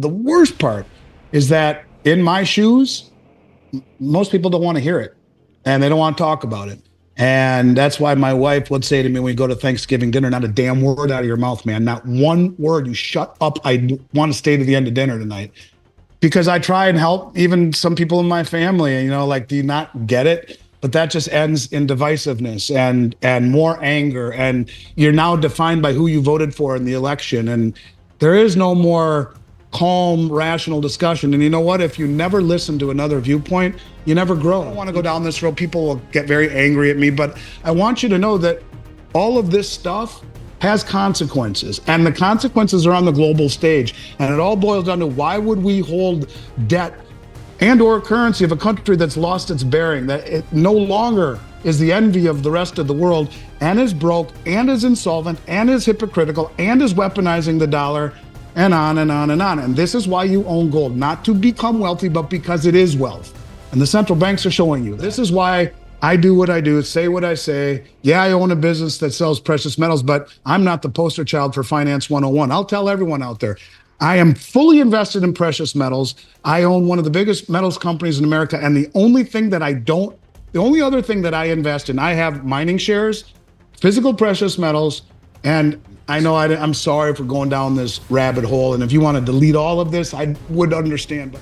The worst part is that in my shoes, most people don't want to hear it and they don't want to talk about it. And that's why my wife would say to me when we go to Thanksgiving dinner, not a damn word out of your mouth, man. Not one word. You shut up. I want to stay to the end of dinner tonight because I try and help even some people in my family, like, do you not get it? But that just ends in divisiveness and more anger. And you're now defined by who you voted for in the election. And there is no more calm, rational discussion. And you know what? If you never listen to another viewpoint, you never grow. I don't want to go down this road. People will get very angry at me, but I want you to know that all of this stuff has consequences, and the consequences are on the global stage. And it all boils down to, why would we hold debt and or currency of a country that's lost its bearing, that it no longer is the envy of the rest of the world, and is broke, and is insolvent, and is hypocritical, and is weaponizing the dollar, and on and on and on. And this is why you own gold, not to become wealthy, but because it is wealth. And the central banks are showing you. This is why I do what I do, say what I say. Yeah, I own a business that sells precious metals, but I'm not the poster child for Finance 101. I'll tell everyone out there, I am fully invested in precious metals. I own one of the biggest metals companies in America. And the only other thing that I invest in, I have mining shares, physical precious metals, and I know I'm sorry for going down this rabbit hole. And if you want to delete all of this, I would understand.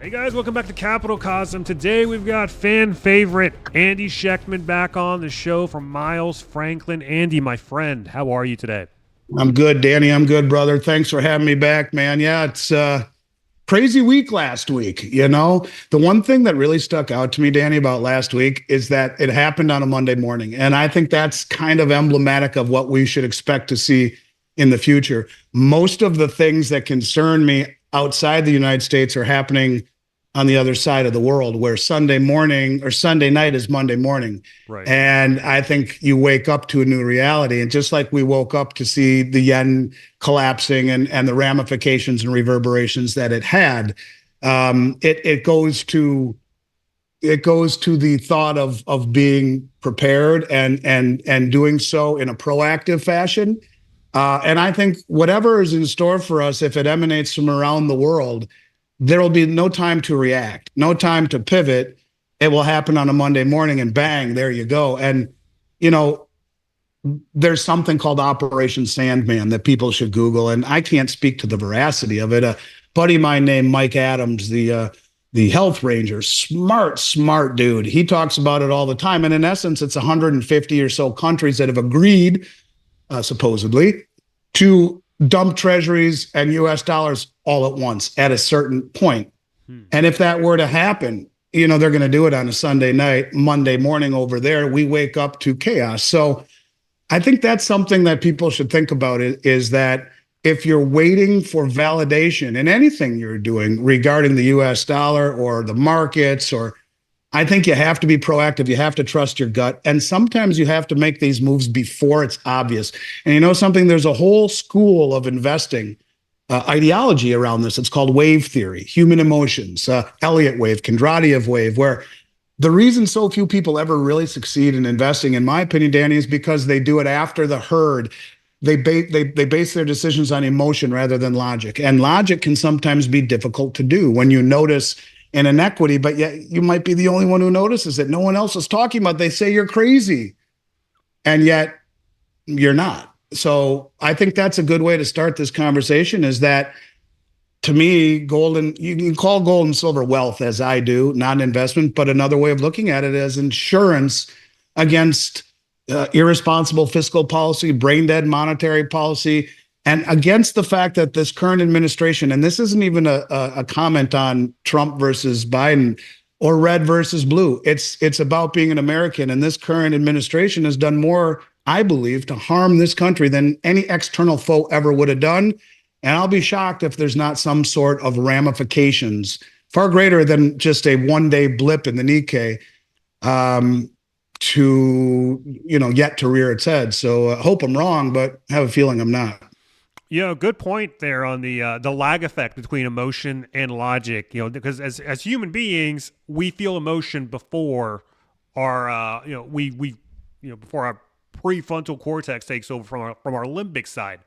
Hey guys, welcome back to Capital Cosm. Today we've got fan favorite Andy Schechtman back on the show from Miles Franklin. Andy, my friend, how are you today? I'm good, Danny. I'm good, brother. Thanks for having me back, man. Yeah, it's a crazy week last week. The one thing that really stuck out to me, Danny, about last week is that it happened on a Monday morning. And I think that's kind of emblematic of what we should expect to see in the future. Most of the things that concern me outside the United States are happening on the other side of the world, where Sunday morning or Sunday night is Monday morning. Right. And I think you wake up to a new reality. And just like we woke up to see the yen collapsing and the ramifications and reverberations that it had, it goes to the thought of being prepared and doing so in a proactive fashion. And I think whatever is in store for us, if it emanates from around the world, there will be no time to react, no time to pivot. It will happen on a Monday morning and bang, there you go. And, there's something called Operation Sandman that people should Google. And I can't speak to the veracity of it. A buddy of mine named Mike Adams, the health ranger, smart dude. He talks about it all the time. And in essence, it's 150 or so countries that have agreed, supposedly, to dump treasuries and US dollars all at once at a certain point. And if that were to happen, they're going to do it on a Sunday night, Monday morning over there, we wake up to chaos. So I think that's something that people should think about, is that if you're waiting for validation in anything you're doing regarding the US dollar or the markets, I think you have to be proactive. You have to trust your gut. And sometimes you have to make these moves before it's obvious. And something, there's a whole school of investing ideology around this. It's called wave theory, human emotions, Elliott wave, Kondratiev wave, where the reason so few people ever really succeed in investing, in my opinion, Danny, is because they do it after the herd. They base their decisions on emotion rather than logic. And logic can sometimes be difficult to do when you notice an inequity, but yet you might be the only one who notices it. No one else is talking about it. They say you're crazy, and yet you're not. So I think that's a good way to start this conversation, is that, to me, you can call gold and silver wealth, as I do, not an investment, but another way of looking at it as insurance against irresponsible fiscal policy, brain dead monetary policy, and against the fact that this current administration, and this isn't even a comment on Trump versus Biden or red versus blue. It's about being an American. And this current administration has done more, I believe, to harm this country than any external foe ever would have done. And I'll be shocked if there's not some sort of ramifications far greater than just a one-day blip in the Nikkei yet to rear its head. So I hope I'm wrong, but I have a feeling I'm not. Yeah, good point there on the lag effect between emotion and logic. Because as human beings, we feel emotion before our before our prefrontal cortex takes over from our limbic side.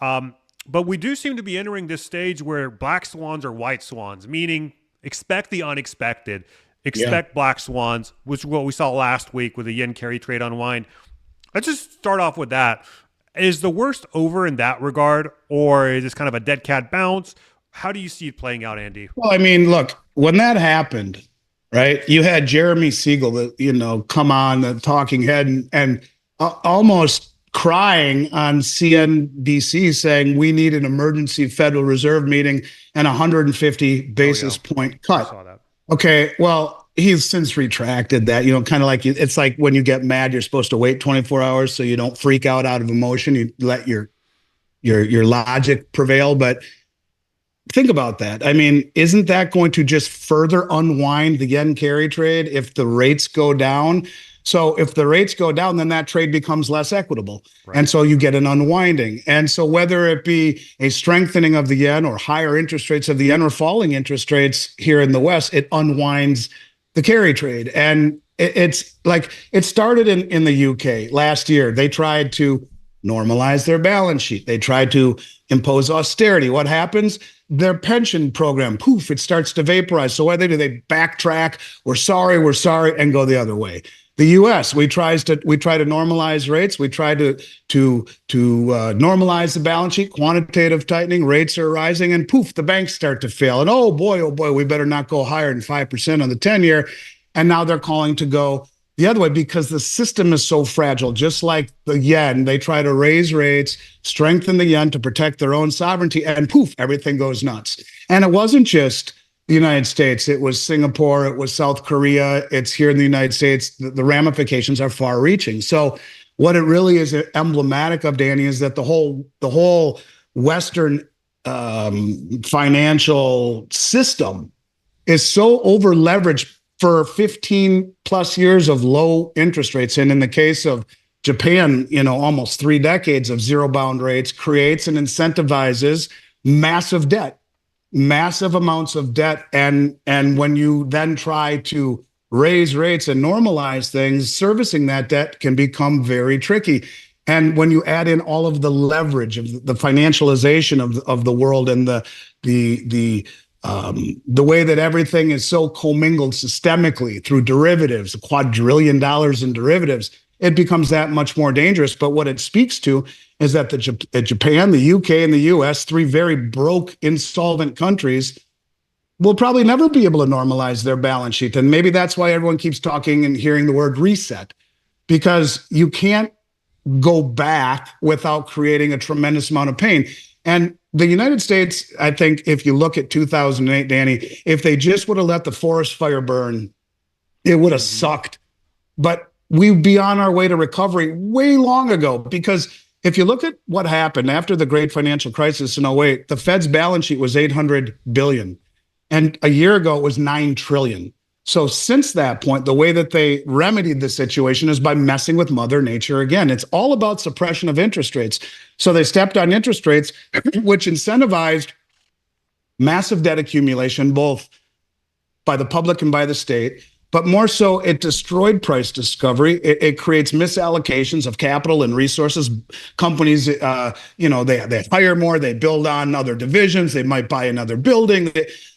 But we do seem to be entering this stage where black swans are white swans, meaning expect the unexpected, Yeah. expect black swans, which is what we saw last week with the yen carry trade unwind. Let's just start off with that. Is the worst over in that regard, or is this kind of a dead cat bounce? How do you see it playing out, Andy? Well, I mean, look, when that happened, right, you had Jeremy Siegel, come on the talking head and almost crying on CNBC saying we need an emergency Federal Reserve meeting and 150 basis point I cut. saw that. Okay, well, he's since retracted that, kind of like it's like when you get mad, you're supposed to wait 24 hours so you don't freak out of emotion. You let your logic prevail. But think about that. I mean, isn't that going to just further unwind the yen carry trade if the rates go down? So if the rates go down, then that trade becomes less equitable. Right. And so you get an unwinding. And so whether it be a strengthening of the yen or higher interest rates of the yen or falling interest rates here in the West, it unwinds the carry trade. And it's like it started in the UK last year. They tried to normalize their balance sheet. They tried to impose austerity. What happens? Their pension program, poof, it starts to vaporize. So what do? They backtrack. We're sorry, and go the other way. The U.S. we try to normalize rates. We try to normalize the balance sheet. Quantitative tightening, rates are rising, and poof, the banks start to fail. And oh boy, we better not go higher than 5% on the 10-year. And now they're calling to go the other way because the system is so fragile. Just like the yen, they try to raise rates, strengthen the yen to protect their own sovereignty, and poof, everything goes nuts. And it wasn't just the United States. It was Singapore. It was South Korea. It's here in the United States. The ramifications are far-reaching. So what it really is emblematic of, Danny, is that the whole Western financial system is so over-leveraged for 15 plus years of low interest rates. And in the case of Japan, almost 3 decades of zero bound rates creates and incentivizes massive debt, massive amounts of debt. And when you then try to raise rates and normalize things, servicing that debt can become very tricky. And when you add in all of the leverage of the financialization of the world and the way that everything is so commingled systemically through derivatives, $2 quadrillion in derivatives, it becomes that much more dangerous. But what it speaks to is that Japan, the UK, and the US, 3 very broke, insolvent countries, will probably never be able to normalize their balance sheet. And maybe that's why everyone keeps talking and hearing the word reset, because you can't go back without creating a tremendous amount of pain. And the United States, I think, if you look at 2008, Danny, if they just would have let the forest fire burn, it would have sucked. But we'd be on our way to recovery way long ago. Because if you look at what happened after the great financial crisis in 08, the Fed's balance sheet was $800 billion. And a year ago, it was $9 trillion. So since that point, the way that they remedied the situation is by messing with Mother Nature again. It's all about suppression of interest rates. So they stepped on interest rates, which incentivized massive debt accumulation, both by the public and by the state. But more so, it destroyed price discovery. It creates misallocations of capital and resources. Companies, they hire more, they build on other divisions, they might buy another building.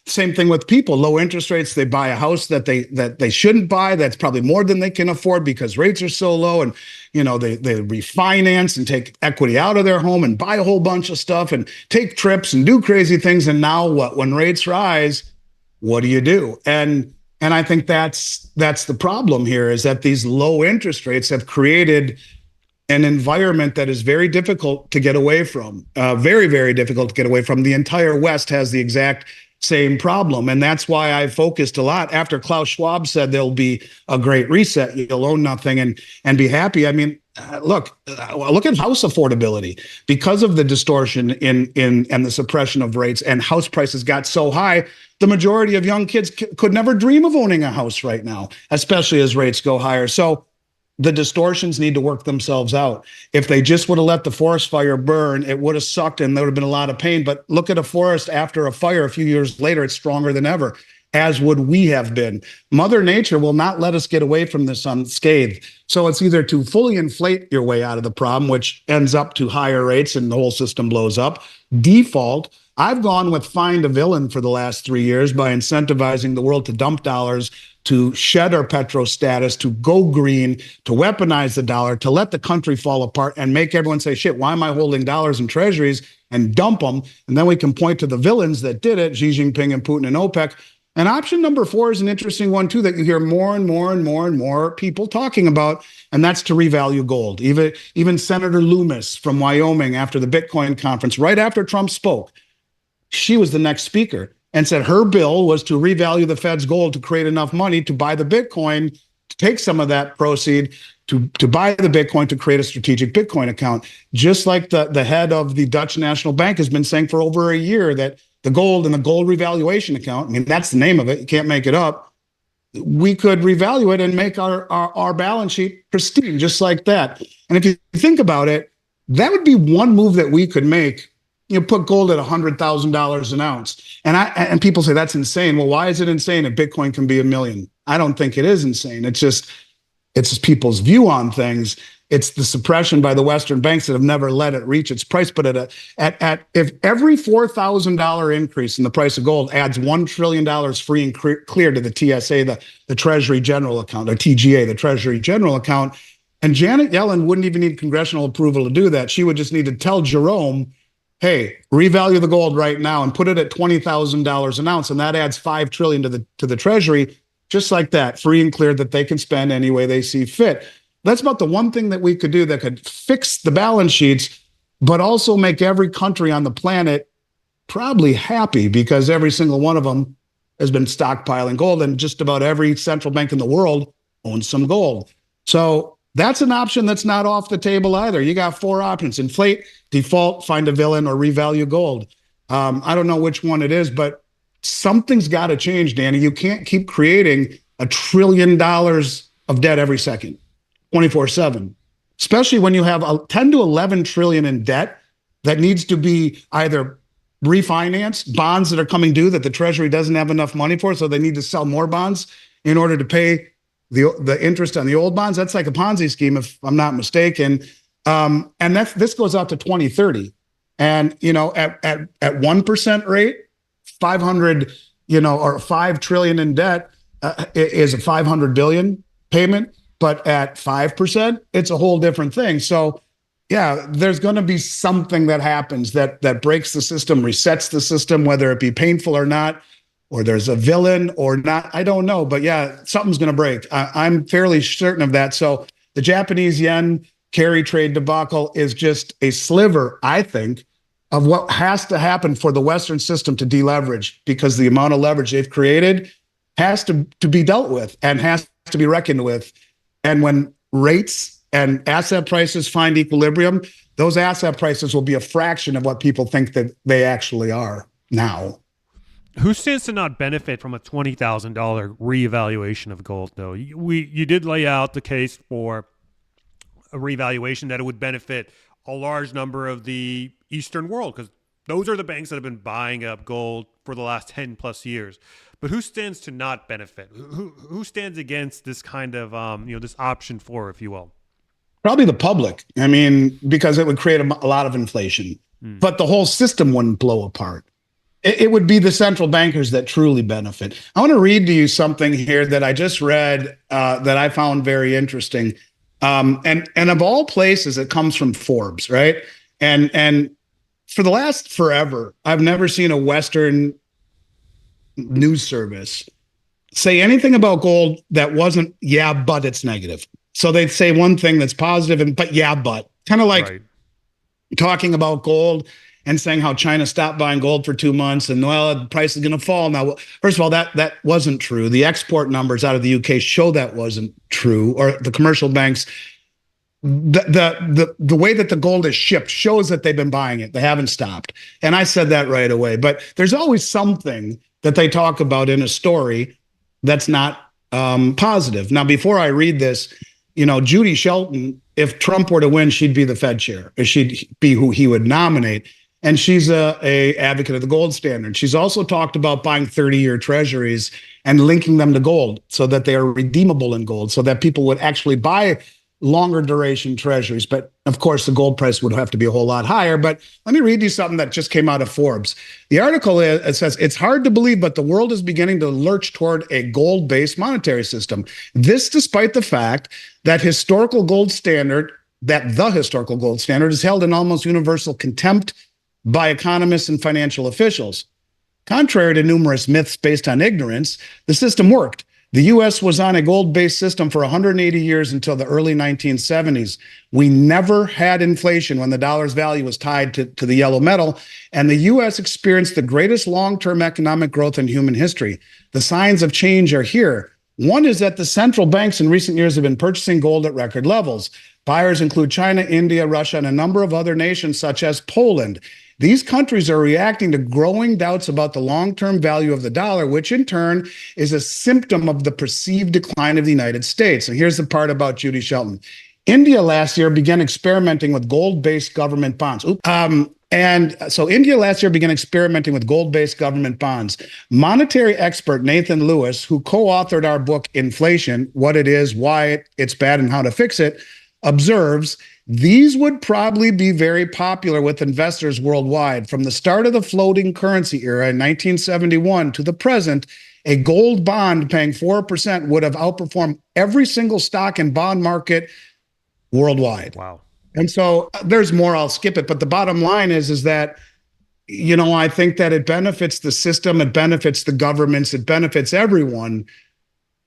Same thing with people. Low interest rates, they buy a house that they shouldn't buy. That's probably more than they can afford because rates are so low. And they refinance and take equity out of their home and buy a whole bunch of stuff and take trips and do crazy things. And now what? When rates rise, what do you do? And I think that's the problem here, is that these low interest rates have created an environment that is very difficult to get away from, very, very difficult to get away from. The entire West has the exact same problem. And that's why I focused a lot after Klaus Schwab said there'll be a great reset. You'll own nothing and be happy. I mean, look at house affordability. Because of the distortion in and the suppression of rates, and house prices got so high, the majority of young kids could never dream of owning a house right now, especially as rates go higher. So the distortions need to work themselves out. If they just would have let the forest fire burn, it would have sucked and there would have been a lot of pain. But look at a forest after a fire a few years later, it's stronger than ever. as would we have been. Mother Nature will not let us get away from this unscathed. So it's either to fully inflate your way out of the problem, which ends up to higher rates and the whole system blows up. Default. I've gone with find a villain for the last 3 years by incentivizing the world to dump dollars, to shed our petro status, to go green, to weaponize the dollar, to let the country fall apart and make everyone say, shit, why am I holding dollars and treasuries, and dump them? And then we can point to the villains that did it, Xi Jinping and Putin and OPEC. And option number 4 is an interesting one too, that you hear more and more and more and more people talking about, and that's to revalue gold. Even Senator Loomis from Wyoming, after the Bitcoin conference, right after Trump spoke, she was the next speaker and said her bill was to revalue the Fed's gold to create enough money to buy the Bitcoin, to take some of that proceed to buy the Bitcoin, to create a strategic Bitcoin account. Just like the head of the Dutch National Bank has been saying for over a year, that the gold and the gold revaluation account, I mean, that's the name of it, you can't make it up. We could revalue it and make our balance sheet pristine, just like that. And if you think about it, that would be one move that we could make. Put gold at $100,000 an ounce. And people say that's insane. Well, why is it insane if Bitcoin can be $1 million? I don't think it is insane. It's just people's view on things. It's the suppression by the Western banks that have never let it reach its price. But if every $4,000 increase in the price of gold adds $1 trillion free and clear to the TSA, the Treasury General Account, or TGA, the Treasury General Account, and Janet Yellen wouldn't even need congressional approval to do that. She would just need to tell Jerome, hey, revalue the gold right now and put it at $20,000 an ounce, and that adds $5 trillion to the Treasury, just like that, free and clear, that they can spend any way they see fit. That's about the one thing that we could do that could fix the balance sheets, but also make every country on the planet probably happy, because every single one of them has been stockpiling gold, and just about every central bank in the world owns some gold. So that's an option that's not off the table either. You got 4 options: inflate, default, find a villain, or revalue gold. I don't know which one it is, but something's got to change, Danny. You can't keep creating $1 trillion of debt every second, 24/7, especially when you have 10 to 11 trillion in debt that needs to be either refinanced, bonds that are coming due that the Treasury doesn't have enough money for, so they need to sell more bonds in order to pay the interest on the old bonds. That's like a Ponzi scheme, if I'm not mistaken. And this goes out to 2030. And, at 1% rate, 500, or 5 trillion in debt is a 500 billion payment. But at 5%, it's a whole different thing. So yeah, there's going to be something that happens that breaks the system, resets the system, whether it be painful or not, or there's a villain or not. I don't know. But yeah, something's going to break. I'm fairly certain of that. So the Japanese yen carry trade debacle is just a sliver, I think, of what has to happen for the Western system to deleverage, because the amount of leverage they've created has to be dealt with and has to be reckoned with. And when rates and asset prices find equilibrium, those asset prices will be a fraction of what people think that they actually are now. Who stands to not benefit from a $20,000 reevaluation of gold, though? You did lay out the case for a reevaluation, that it would benefit a large number of the Eastern world, because those are the banks that have been buying up gold for the last 10 plus years. But who stands to not benefit? Who stands against this kind of, this option 4, if you will? Probably the public. I mean, because it would create a lot of inflation, but the whole system wouldn't blow apart. It would be the central bankers that truly benefit. I want to read to you something here that I just read that I found very interesting. And of all places, it comes from Forbes, right? And for the last forever, I've never seen a Western news service say anything about gold that wasn't, yeah, but it's negative. So they'd say one thing that's positive, but yeah, but kind of like talking about gold and saying how China stopped buying gold for 2 months and, well, the price is going to fall. Now, first of all, that wasn't true. The export numbers out of the UK show that wasn't true, or the commercial banks. The way that the gold is shipped shows that they've been buying it. They haven't stopped. And I said that right away. But there's always something that they talk about in a story that's not positive. Now, before I read this, Judy Shelton, if Trump were to win, she'd be the Fed chair, or she'd be who he would nominate. and she's a advocate of the gold standard. She's also talked about buying 30-year treasuries and linking them to gold so that they are redeemable in gold, so that people would actually buy longer duration treasuries. But of course, the gold price would have to be a whole lot higher. But let me read you something that just came out of Forbes. The article it says, it's hard to believe, but the world is beginning to lurch toward a gold-based monetary system. This despite the fact that the historical gold standard is held in almost universal contempt by economists and financial officials. Contrary to numerous myths based on ignorance, the system worked. The U.S. was on a gold-based system for 180 years until the early 1970s. We never had inflation when the dollar's value was tied to the yellow metal, and the U.S. experienced the greatest long-term economic growth in human history. The signs of change are here. One is that the central banks in recent years have been purchasing gold at record levels. Buyers include China, India, Russia, and a number of other nations such as Poland. These countries are reacting to growing doubts about the long-term value of the dollar, which in turn is a symptom of the perceived decline of the United States. And here's the part about Judy Shelton. India last year began experimenting with gold-based government bonds. India last year began experimenting with gold-based government bonds. Monetary expert Nathan Lewis, who co-authored our book, Inflation, What It Is, Why It's Bad, and How to Fix It, observes these would probably be very popular with investors worldwide. From the start of the floating currency era in 1971 to the present, a gold bond paying 4% would have outperformed every single stock and bond market worldwide. Wow. And so there's more, I'll skip it. But the bottom line is that, I think that it benefits the system, it benefits the governments, it benefits everyone,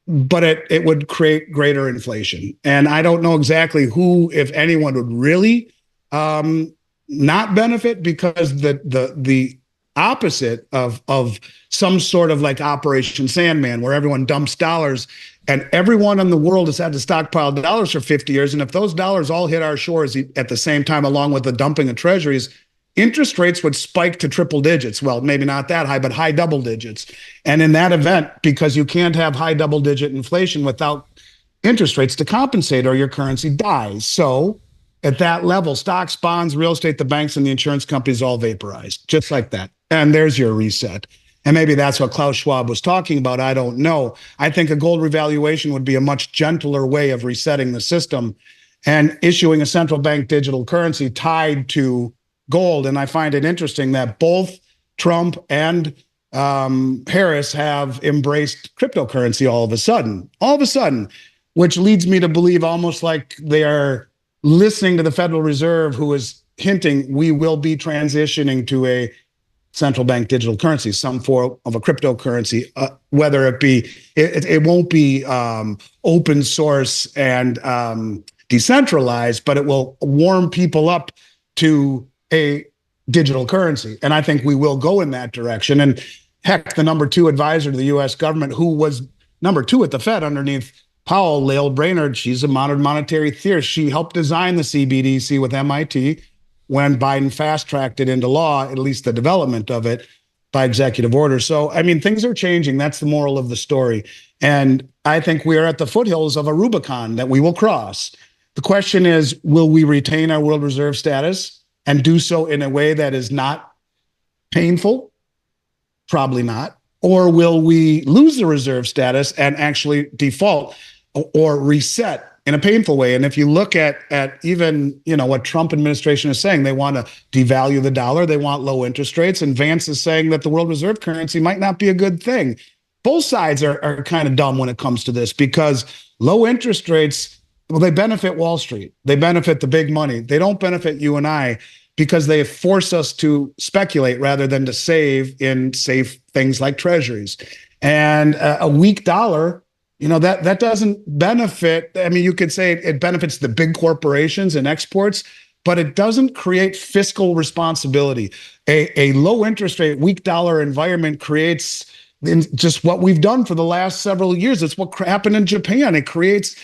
but it would create greater inflation. And I don't know exactly who, if anyone, would really not benefit, because the opposite of some sort of like Operation Sandman, where everyone dumps dollars and everyone in the world has had to stockpile dollars for 50 years. And if those dollars all hit our shores at the same time, along with the dumping of treasuries, interest rates would spike to triple digits. Well, maybe not that high, but high double digits. And in that event, because you can't have high double digit inflation without interest rates to compensate, or your currency dies. So at that level, stocks, bonds, real estate, the banks, and the insurance companies all vaporized, just like that. And there's your reset. And maybe that's what Klaus Schwab was talking about. I don't know. I think a gold revaluation would be a much gentler way of resetting the system and issuing a central bank digital currency tied to gold. And I find it interesting that both Trump and Harris have embraced cryptocurrency all of a sudden, which leads me to believe almost like they are listening to the Federal Reserve, who is hinting we will be transitioning to a central bank digital currency, some form of a cryptocurrency, whether it won't be open source and decentralized, but it will warm people up to a digital currency. And I think we will go in that direction. And heck, the number 2 advisor to the U.S. government, who was number 2 at the Fed underneath Powell, Lael Brainerd, she's a modern monetary theorist. She helped design the CBDC with MIT when Biden fast-tracked it into law, at least the development of it, by executive order. So, I mean, things are changing. That's the moral of the story. And I think we are at the foothills of a Rubicon that we will cross. The question is, will we retain our world reserve status and do so in a way that is not painful? Probably not. Or will we lose the reserve status and actually default or reset in a painful way? And if you look at even, what Trump administration is saying, they want to devalue the dollar, they want low interest rates, and Vance is saying that the world reserve currency might not be a good thing. Both sides are kind of dumb when it comes to this, because low interest rates, well, they benefit Wall Street. They benefit the big money. They don't benefit you and I, because they force us to speculate rather than to save in safe things like treasuries. And a weak dollar, that doesn't benefit. I mean, you could say it benefits the big corporations and exports, but it doesn't create fiscal responsibility. A low interest rate, weak dollar environment creates just what we've done for the last several years. It's what happened in Japan. It creates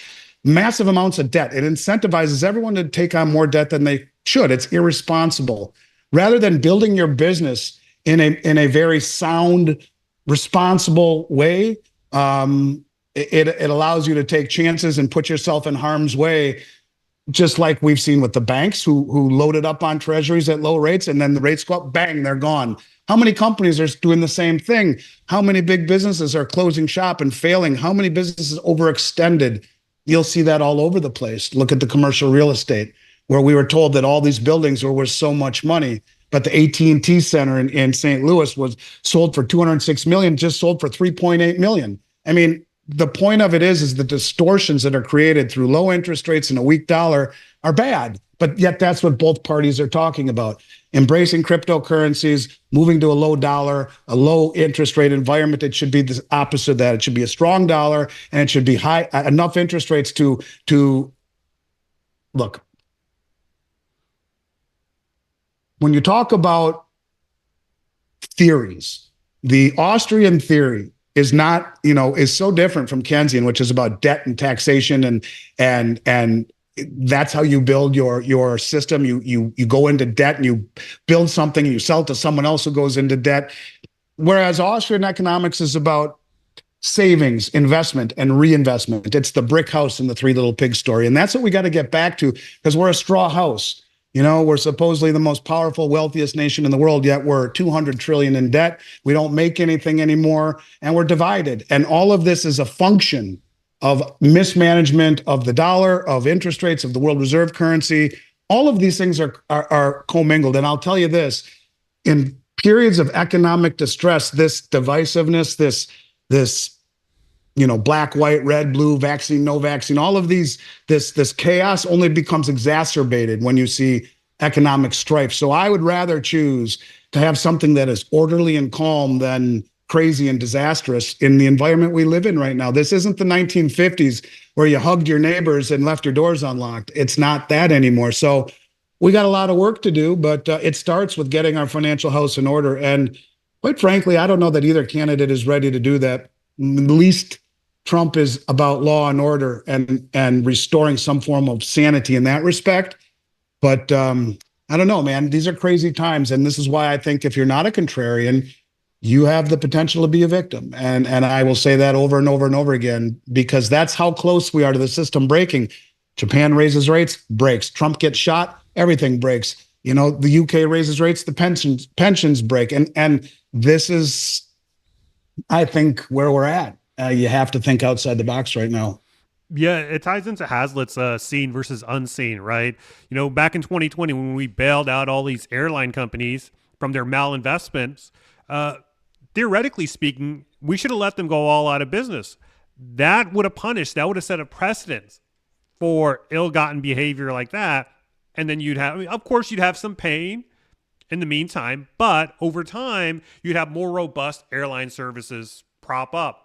massive amounts of debt. It incentivizes everyone to take on more debt than they should. It's irresponsible. Rather than building your business in a very sound, responsible way, it allows you to take chances and put yourself in harm's way just like we've seen with the banks who loaded up on treasuries at low rates, and then the rates go up, bang, they're gone. How many companies are doing the same thing? How many big businesses are closing shop and failing? How many businesses overextended? You'll see that all over the place. Look at the commercial real estate, where we were told that all these buildings were worth so much money, but the AT&T Center in St. Louis was sold for 206 million, just sold for 3.8 million. I mean, the point of it is the distortions that are created through low interest rates and a weak dollar are bad. But yet that's what both parties are talking about. Embracing cryptocurrencies, moving to a low dollar, a low interest rate environment. It should be the opposite of that. It should be a strong dollar, and it should be high enough interest rates to look. When you talk about theories, the Austrian theory is not, is so different from Keynesian, which is about debt and taxation, and that's how you build your system. You go into debt and you build something and you sell it to someone else who goes into debt. Whereas Austrian economics is about savings, investment, and reinvestment. It's the brick house and the three little pigs story. And that's what we got to get back to, because we're a straw house. We're supposedly the most powerful, wealthiest nation in the world, yet we're 200 trillion in debt. We don't make anything anymore, and we're divided. And all of this is a function of mismanagement of the dollar, of interest rates, of the world reserve currency. All of these things are commingled. And I'll tell you this, in periods of economic distress, this divisiveness, this black, white, red, blue, vaccine, no vaccine, all of this chaos only becomes exacerbated when you see economic strife. So I would rather choose to have something that is orderly and calm than crazy and disastrous in the environment we live in right now. This isn't the 1950s where you hugged your neighbors and left your doors unlocked. It's not that anymore. So we got a lot of work to do, but it starts with getting our financial house in order. And quite frankly, I don't know that either candidate is ready to do that. At least Trump is about law and order and restoring some form of sanity in that respect. But I don't know, man. These are crazy times. And this is why I think if you're not a contrarian, you have the potential to be a victim. And I will say that over and over and over again, because that's how close we are to the system breaking. Japan raises rates, breaks. Trump gets shot, everything breaks. The UK raises rates, the pensions break. And this is, I think, where we're at. You have to think outside the box right now. Yeah, it ties into Hazlitt's seen versus unseen, right? Back in 2020, when we bailed out all these airline companies from their malinvestments, theoretically speaking, we should have let them go all out of business. That would have set a precedent for ill-gotten behavior like that. And then of course, you'd have some pain in the meantime, but over time, you'd have more robust airline services prop up.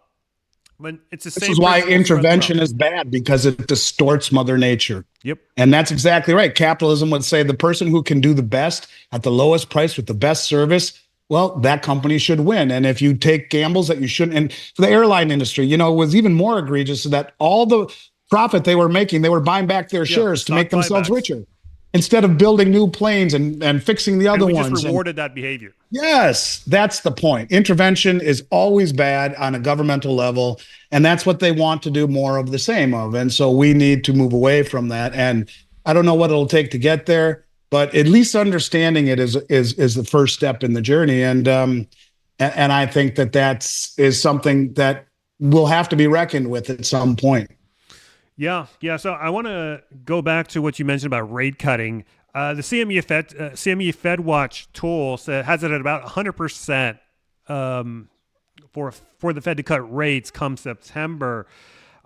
But it's the same. This is why intervention is bad, because it distorts Mother Nature. Yep. And that's exactly right. Capitalism would say the person who can do the best at the lowest price with the best service, well, that company should win. And if you take gambles that you shouldn't, and for the airline industry, it was even more egregious, that all the profit they were making, they were buying back their shares to make themselves richer, instead of building new planes and fixing the other ones. Just rewarded that behavior. Yes, that's the point. Intervention is always bad on a governmental level, and that's what they want to do more of the same of. And so we need to move away from that. And I don't know what it'll take to get there, but at least understanding it is the first step in the journey. And I think that is something that will have to be reckoned with at some point. Yeah. So I want to go back to what you mentioned about rate cutting. The CME FedWatch tool has it at about 100% for the Fed to cut rates come September.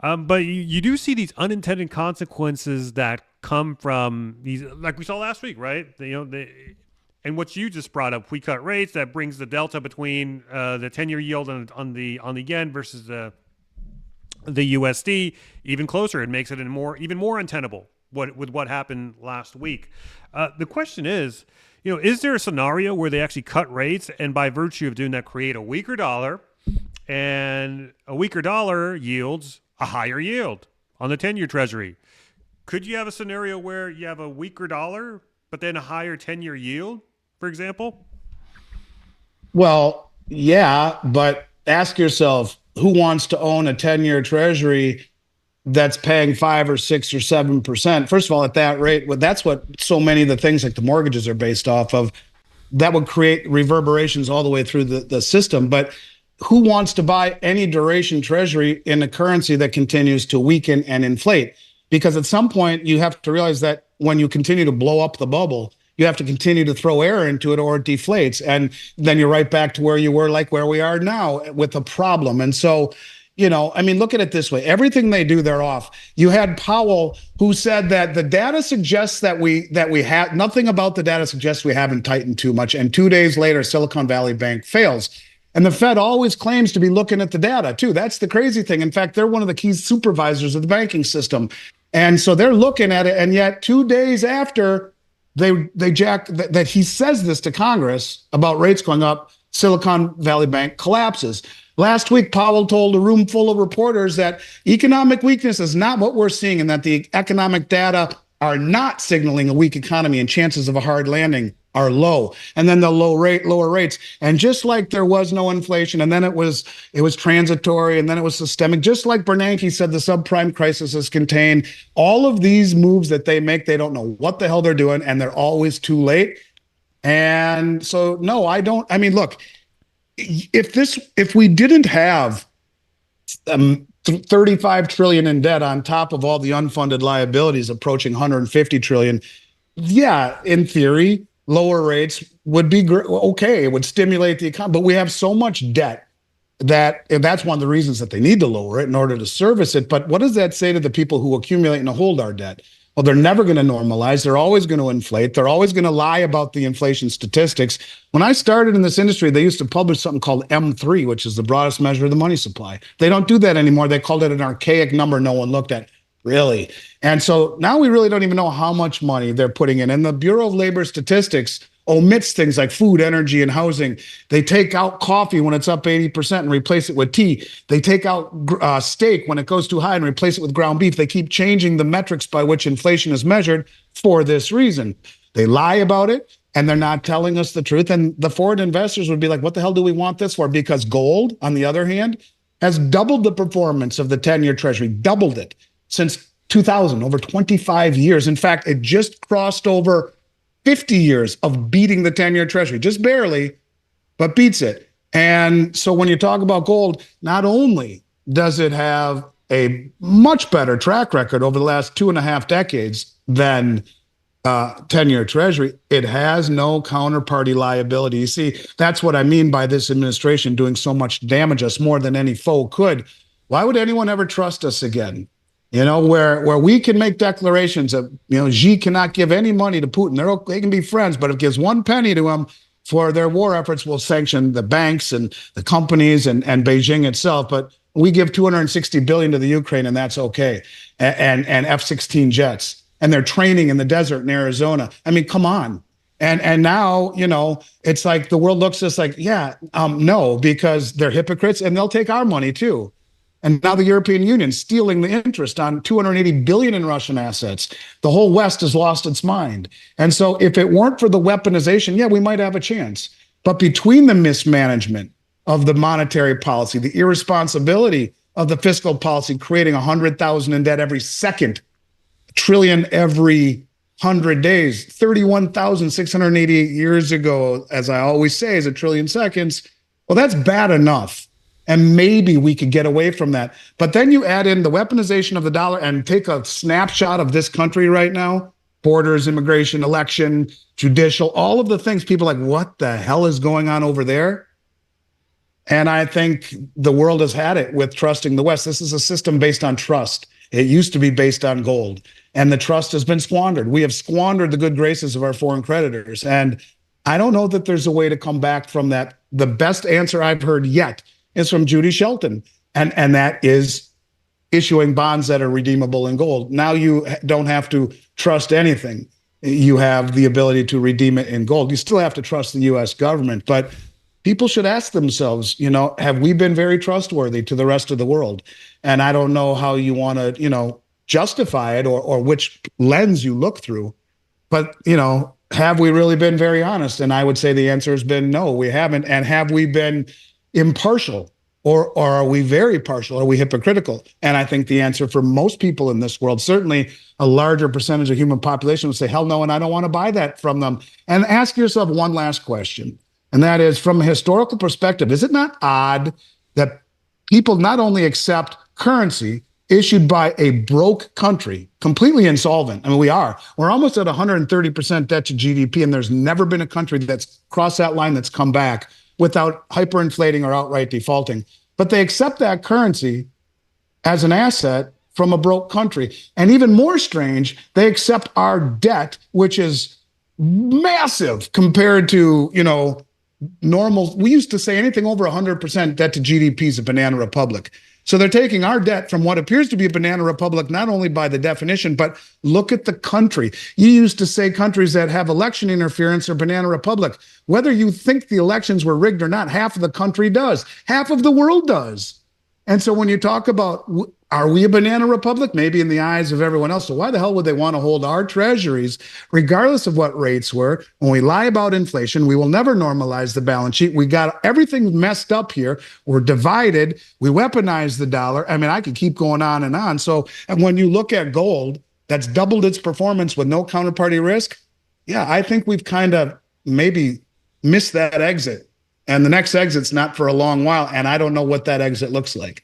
But you do see these unintended consequences that come from these, like we saw last week, right? And what you just brought up, we cut rates, that brings the delta between the 10-year yield on the yen versus the USD even closer. It makes it even more untenable with what happened last week. The question is there a scenario where they actually cut rates and by virtue of doing that create a weaker dollar, and a weaker dollar yields a higher yield on the 10-year treasury? Could you have a scenario where you have a weaker dollar but then a higher 10-year yield, for example? Well, yeah, but ask yourself, who wants to own a 10-year treasury that's paying 5 or 6 or 7%. First of all, at that rate, well, that's what so many of the things like the mortgages are based off of. That would create reverberations all the way through the system. But who wants to buy any duration treasury in a currency that continues to weaken and inflate? Because at some point, you have to realize that when you continue to blow up the bubble, you have to continue to throw air into it or it deflates. And then you're right back to where you were, like where we are now with a problem. And so, I mean, look at it this way. Everything they do, they're off. You had Powell who said that the data suggests that we have nothing about the data suggests we haven't tightened too much. And 2 days later, Silicon Valley Bank fails. And the Fed always claims to be looking at the data too. That's the crazy thing. In fact, they're one of the key supervisors of the banking system. And so they're looking at it. And yet 2 days after they jack that he says this to Congress about rates going up, Silicon Valley Bank collapses. Last week, Powell told a room full of reporters that economic weakness is not what we're seeing and that the economic data are not signaling a weak economy and chances of a hard landing are low. And then the lower rates. And just like there was no inflation, and then it was transitory, and then it was systemic, just like Bernanke said, the subprime crisis is contained. If these moves that they make, they don't know what the hell they're doing, and they're always too late. And so, no, I don't. I mean, look, if we didn't have 35 trillion in debt on top of all the unfunded liabilities approaching 150 trillion, yeah, in theory, lower rates would be okay. It would stimulate the economy, but we have so much debt that's one of the reasons that they need to lower it in order to service it. But what does that say to the people who accumulate and hold our debt? Well, they're never going to normalize. They're always going to inflate. They're always going to lie about the inflation statistics. When I started in this industry, they used to publish something called M3, which is the broadest measure of the money supply. They don't do that anymore. They called it an archaic number no one looked at, really. And so now we really don't even know how much money they're putting in. And the Bureau of Labor Statistics omits things like food, energy, and housing. They take out coffee when it's up 80% and replace it with tea. They take out steak when it goes too high and replace it with ground beef. They keep changing the metrics by which inflation is measured for this reason. They lie about it, and they're not telling us the truth. And the foreign investors would be like, what the hell do we want this for? Because gold, on the other hand, has doubled the performance of the 10-year treasury, doubled it since 2000, over 25 years. In fact, it just crossed over 50 years of beating the 10-year treasury, just barely, but beats it. And so when you talk about gold, not only does it have a much better track record over the last 2.5 decades than 10-year treasury, it has no counterparty liability. You see, that's what I mean by this administration doing so much damage us more than any foe could. Why would anyone ever trust us again? Where we can make declarations of, Xi cannot give any money to Putin. They can be friends, but if it gives one penny to him for their war efforts, we'll sanction the banks and the companies and Beijing itself. But we give $260 billion to the Ukraine, and that's okay. And F-16 jets, and they're training in the desert in Arizona. I mean, come on. And now, it's like the world looks at us like, no, because they're hypocrites and they'll take our money too. And now the European Union stealing the interest on $280 billion in Russian assets. The whole West has lost its mind. And so if it weren't for the weaponization, we might have a chance. But between the mismanagement of the monetary policy, the irresponsibility of the fiscal policy, creating 100,000 in debt every second, trillion every 100 days, 31,688 years ago, as I always say, is a trillion seconds. Well, that's bad enough. And maybe we could get away from that. But then you add in the weaponization of the dollar and take a snapshot of this country right now, borders, immigration, election, judicial, all of the things people are like, what the hell is going on over there? And I think the world has had it with trusting the West. This is a system based on trust. It used to be based on gold, and the trust has been squandered. We have squandered the good graces of our foreign creditors. And I don't know that there's a way to come back from that. The best answer I've heard yet is from Judy Shelton, and that is issuing bonds that are redeemable in gold. Now you don't have to trust anything. You have the ability to redeem it in gold. You still have to trust the U.S. government, but people should ask themselves, have we been very trustworthy to the rest of the world? And I don't know how you want to, justify it or which lens you look through, but, have we really been very honest? And I would say the answer has been no, we haven't. And have we been impartial or are we very partial? Are we hypocritical? And I think the answer for most people in this world, certainly a larger percentage of human population, would say, hell no, and I don't want to buy that from them. And ask yourself one last question, and that is, from a historical perspective, is it not odd that people not only accept currency issued by a broke country, completely insolvent? I mean, we're almost at 130% debt to GDP, and there's never been a country that's crossed that line that's come back without hyperinflating or outright defaulting. But they accept that currency as an asset from a broke country. And even more strange, they accept our debt, which is massive compared to, normal. We used to say anything over 100% debt to GDP is a banana republic. So they're taking our debt from what appears to be a banana republic, not only by the definition, but look at the country. You used to say countries that have election interference are banana republic. Whether you think the elections were rigged or not, half of the country does. Half of the world does. And so when you talk about, are we a banana republic? Maybe in the eyes of everyone else. So why the hell would they want to hold our treasuries, regardless of what rates were? When we lie about inflation, we will never normalize the balance sheet. We got everything messed up here. We're divided. We weaponize the dollar. I mean, I could keep going on and on. So, and when you look at gold, that's doubled its performance with no counterparty risk. Yeah, I think we've kind of maybe missed that exit. And the next exit's not for a long while. And I don't know what that exit looks like.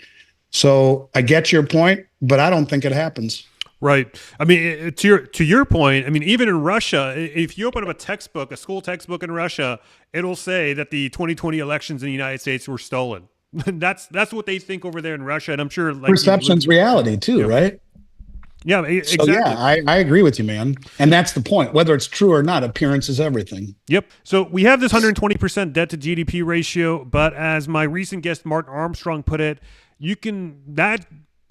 So I get your point, but I don't think it happens. Right. I mean, to your point, I mean, even in Russia, if you open up a textbook, a school textbook in Russia, it'll say that the 2020 elections in the United States were stolen. That's what they think over there in Russia. And I'm sure like perception's reality too, right? Yeah, exactly. So yeah, I agree with you, man. And that's the point. Whether it's true or not, appearance is everything. Yep. So we have this 120% debt to GDP ratio, but as my recent guest Mark Armstrong put it, that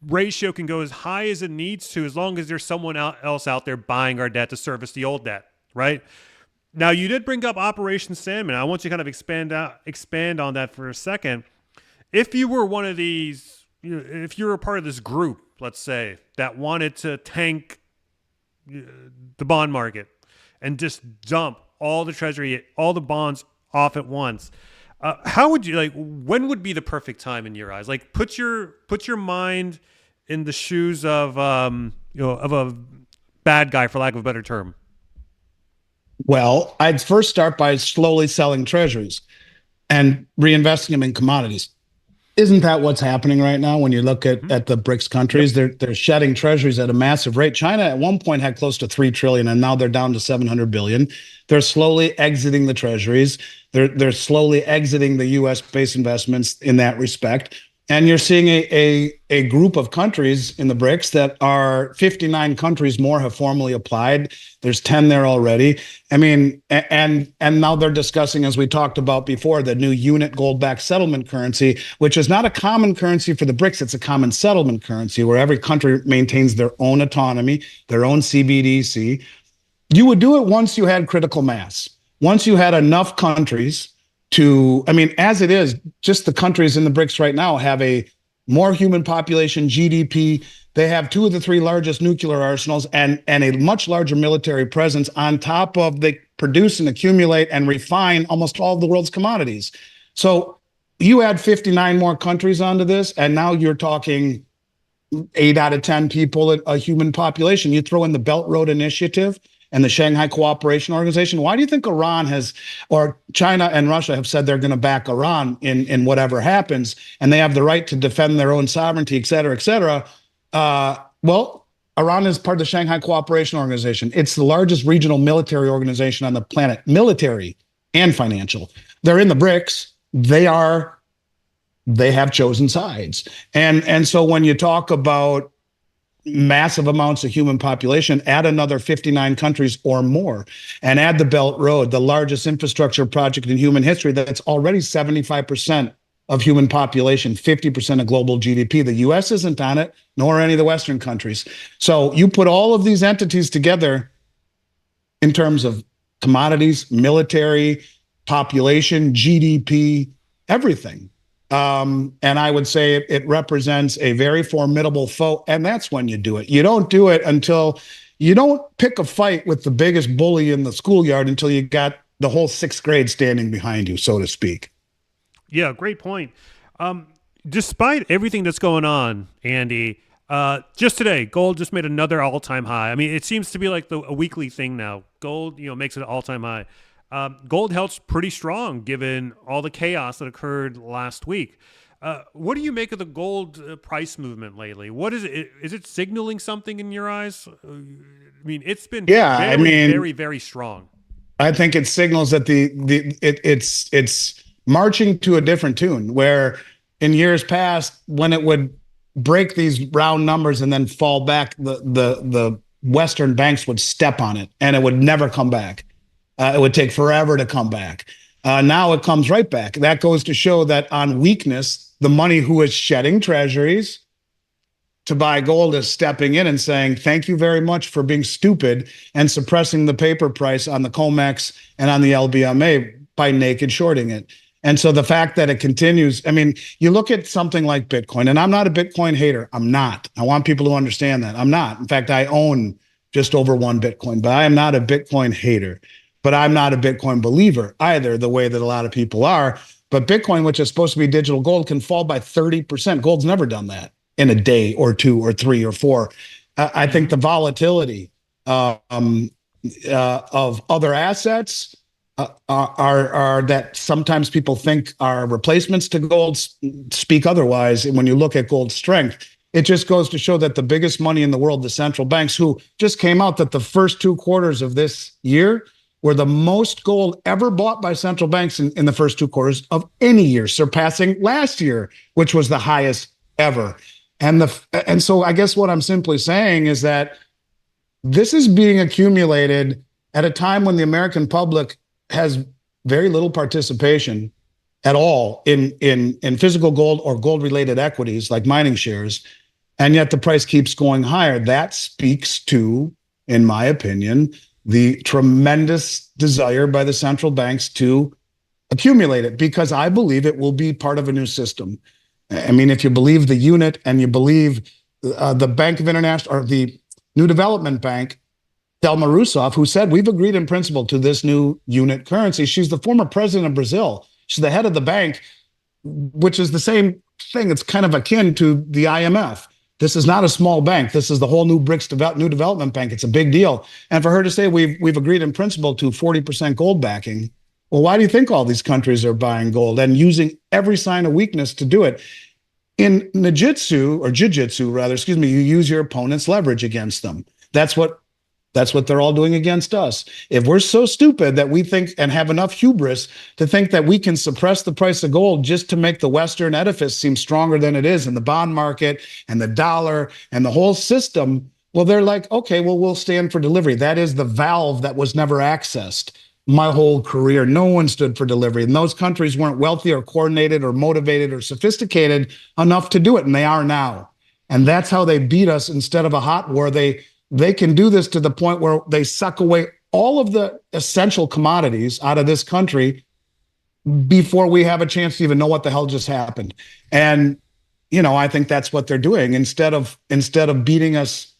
ratio can go as high as it needs to, as long as there's someone else out there buying our debt to service the old debt, right? Now, you did bring up Operation Sandman. I want you to kind of expand on that for a second. If you were one of these, if you were a part of this group, let's say, that wanted to tank the bond market and just dump all the treasury, all the bonds off at once, how would you when would be the perfect time in your eyes? Like, put your mind in the shoes of of a bad guy, for lack of a better term. Well, I'd first start by slowly selling treasuries and reinvesting them in commodities. Isn't that what's happening right now when you look at the BRICS countries? Yep. They're shedding treasuries at a massive rate. China at one point had close to 3 trillion, and now they're down to 700 billion. They're slowly exiting the treasuries. They're slowly exiting the US-based investments in that respect. And you're seeing a group of countries in the BRICS that are 59 countries more have formally applied. There's 10 there already. I mean, and now they're discussing, as we talked about before, the new unit gold-backed settlement currency, which is not a common currency for the BRICS. It's a common settlement currency where every country maintains their own autonomy, their own CBDC. You would do it once you had critical mass, once you had enough countries as it is, just the countries in the BRICS right now have a more human population, GDP. They have 2 of the 3 largest nuclear arsenals and a much larger military presence on top of they produce and accumulate and refine almost all of the world's commodities. So you add 59 more countries onto this, and now you're talking 8 out of 10 people, a human population. You throw in the Belt Road Initiative and the Shanghai Cooperation Organization. Why do you think China and Russia have said they're going to back Iran in whatever happens, and they have the right to defend their own sovereignty, et cetera, et cetera? Well, Iran is part of the Shanghai Cooperation Organization. It's the largest regional military organization on the planet, military and financial. They're in the BRICS. They have chosen sides. And so when you talk about massive amounts of human population, add another 59 countries or more, and add the Belt Road, the largest infrastructure project in human history that's already 75% of human population, 50% of global GDP. The US isn't on it, nor any of the Western countries. So you put all of these entities together in terms of commodities, military, population, GDP, everything. And I would say it represents a very formidable foe. And that's when you do it. You don't do it until you don't pick a fight with the biggest bully in the schoolyard until you got the whole 6th grade standing behind you, so to speak. Yeah, great point. despite everything that's going on, Andy, just today, gold just made another all-time high. I mean, it seems to be like a weekly thing now. Gold, makes it an all-time high. Gold held pretty strong given all the chaos that occurred last week. What do you make of the gold price movement lately? What is it? Is it signaling something in your eyes? I mean, it's been Yeah, I very, mean, very, very strong. I think it signals that it's marching to a different tune. Where in years past, when it would break these round numbers and then fall back, the Western banks would step on it and it would never come back. It would take forever to come back. Now it comes right back. That goes to show that on weakness, the money who is shedding treasuries to buy gold is stepping in and saying, thank you very much for being stupid and suppressing the paper price on the COMEX and on the LBMA by naked shorting it. And so the fact that it continues, I mean, you look at something like Bitcoin, and I'm not a Bitcoin hater. I'm not. I want people to understand that. I'm not. In fact, I own just over one Bitcoin, but I am not a Bitcoin hater. But I'm not a Bitcoin believer either, the way that a lot of people are. But Bitcoin, which is supposed to be digital gold, can fall by 30%. Gold's never done that in a day or two or three or four. I think the volatility of other assets are that sometimes people think are replacements to gold speak otherwise. And when you look at gold's strength, it just goes to show that the biggest money in the world, the central banks, who just came out that the first 2 quarters of this year were the most gold ever bought by central banks in the first 2 quarters of any year, surpassing last year, which was the highest ever. And so I guess what I'm simply saying is that this is being accumulated at a time when the American public has very little participation at all in physical gold or gold related equities like mining shares, and yet the price keeps going higher. That speaks to, in my opinion, the tremendous desire by the central banks to accumulate it, because I believe it will be part of a new system. I mean, if you believe the unit and you believe the Bank of International or the New Development Bank, Dilma Rousseff, who said, we've agreed in principle to this new unit currency. She's the former president of Brazil. She's the head of the bank, which is the same thing. It's kind of akin to the IMF. This is not a small bank. This is the whole new New Development Bank. It's a big deal. And for her to say we've agreed in principle to 40% gold backing, well, why do you think all these countries are buying gold and using every sign of weakness to do it? In jiu-jitsu rather, excuse me, you use your opponent's leverage against them. That's what they're all doing against us. If we're so stupid that we think and have enough hubris to think that we can suppress the price of gold just to make the Western edifice seem stronger than it is in the bond market and the dollar and the whole system, well, they're like, okay, well, we'll stand for delivery. That is the valve that was never accessed. My whole career, no one stood for delivery. And those countries weren't wealthy or coordinated or motivated or sophisticated enough to do it. And they are now. And that's how they beat us instead of a hot war. They can do this to the point where they suck away all of the essential commodities out of this country before we have a chance to even know what the hell just happened. And, I think that's what they're doing. Instead of beating us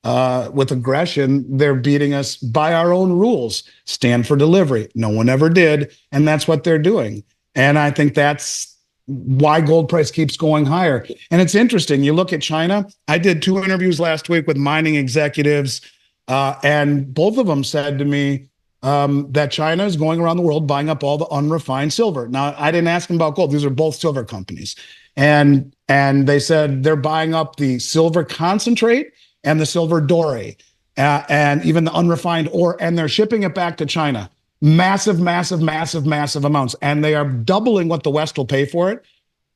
with aggression, they're beating us by our own rules. Stand for delivery. No one ever did. And that's what they're doing. And I think that's why gold price keeps going higher. And it's interesting. You look at China. I did 2 interviews last week with mining executives, and both of them said to me that China is going around the world buying up all the unrefined silver. Now, I didn't ask them about gold. These are both silver companies. And they said they're buying up the silver concentrate and the silver doré, and even the unrefined ore, and they're shipping it back to China. Massive amounts. And they are doubling what the West will pay for it.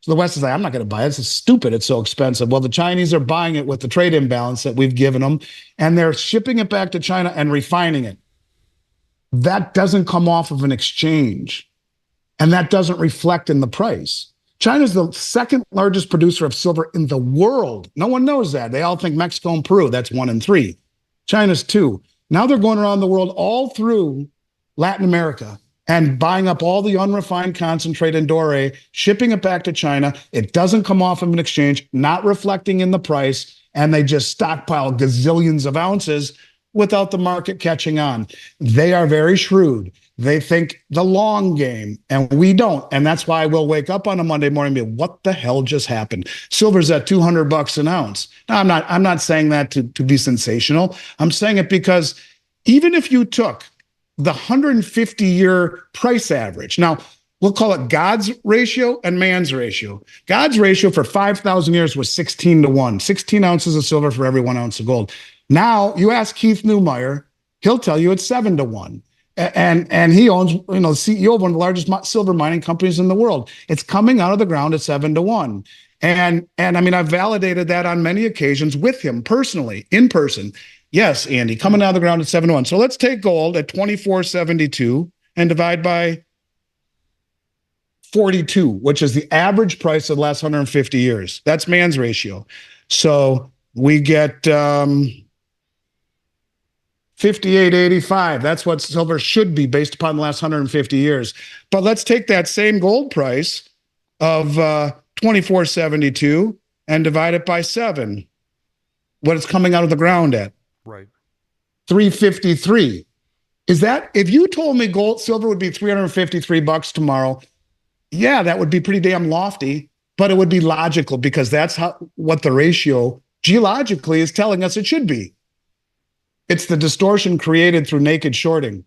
So the West is like, I'm not going to buy it. It's stupid. It's so expensive. Well, the Chinese are buying it with the trade imbalance that we've given them, and they're shipping it back to China and refining it. That doesn't come off of an exchange, and that doesn't reflect in the price. China's the second largest producer of silver in the world. No one knows that. They all think Mexico and Peru, that's 1 and 3. China's 2. Now they're going around the world all through Latin America and buying up all the unrefined concentrate and doré, shipping it back to China. It doesn't come off of an exchange, not reflecting in the price, and they just stockpile gazillions of ounces without the market catching on. They are very shrewd. They think the long game, and we don't. And that's why we'll wake up on a Monday morning and be, what the hell just happened? Silver's at $200 an ounce. Now, I'm not saying that to be sensational. I'm saying it because even if you took the 150-year price average, now we'll call it God's ratio and man's ratio. God's ratio for 5,000 years was 16 to 1, 16 ounces of silver for every 1 ounce of gold. Now you ask Keith Neumeyer, he'll tell you it's 7 to 1. And he owns, the CEO of one of the largest silver mining companies in the world. It's coming out of the ground at 7 to 1. And I mean, I've validated that on many occasions with him personally, in person. Yes, Andy, coming out of the ground at 7 to 1. So let's take gold at 24.72 and divide by 42, which is the average price of the last 150 years. That's man's ratio. So we get 58.85. That's what silver should be based upon the last 150 years. But let's take that same gold price of 24.72 and divide it by 7. What it's coming out of the ground at. Right. 353. Is that, if you told me silver would be $353 tomorrow, yeah, that would be pretty damn lofty, but it would be logical because that's what the ratio geologically is telling us it should be. It's the distortion created through naked shorting.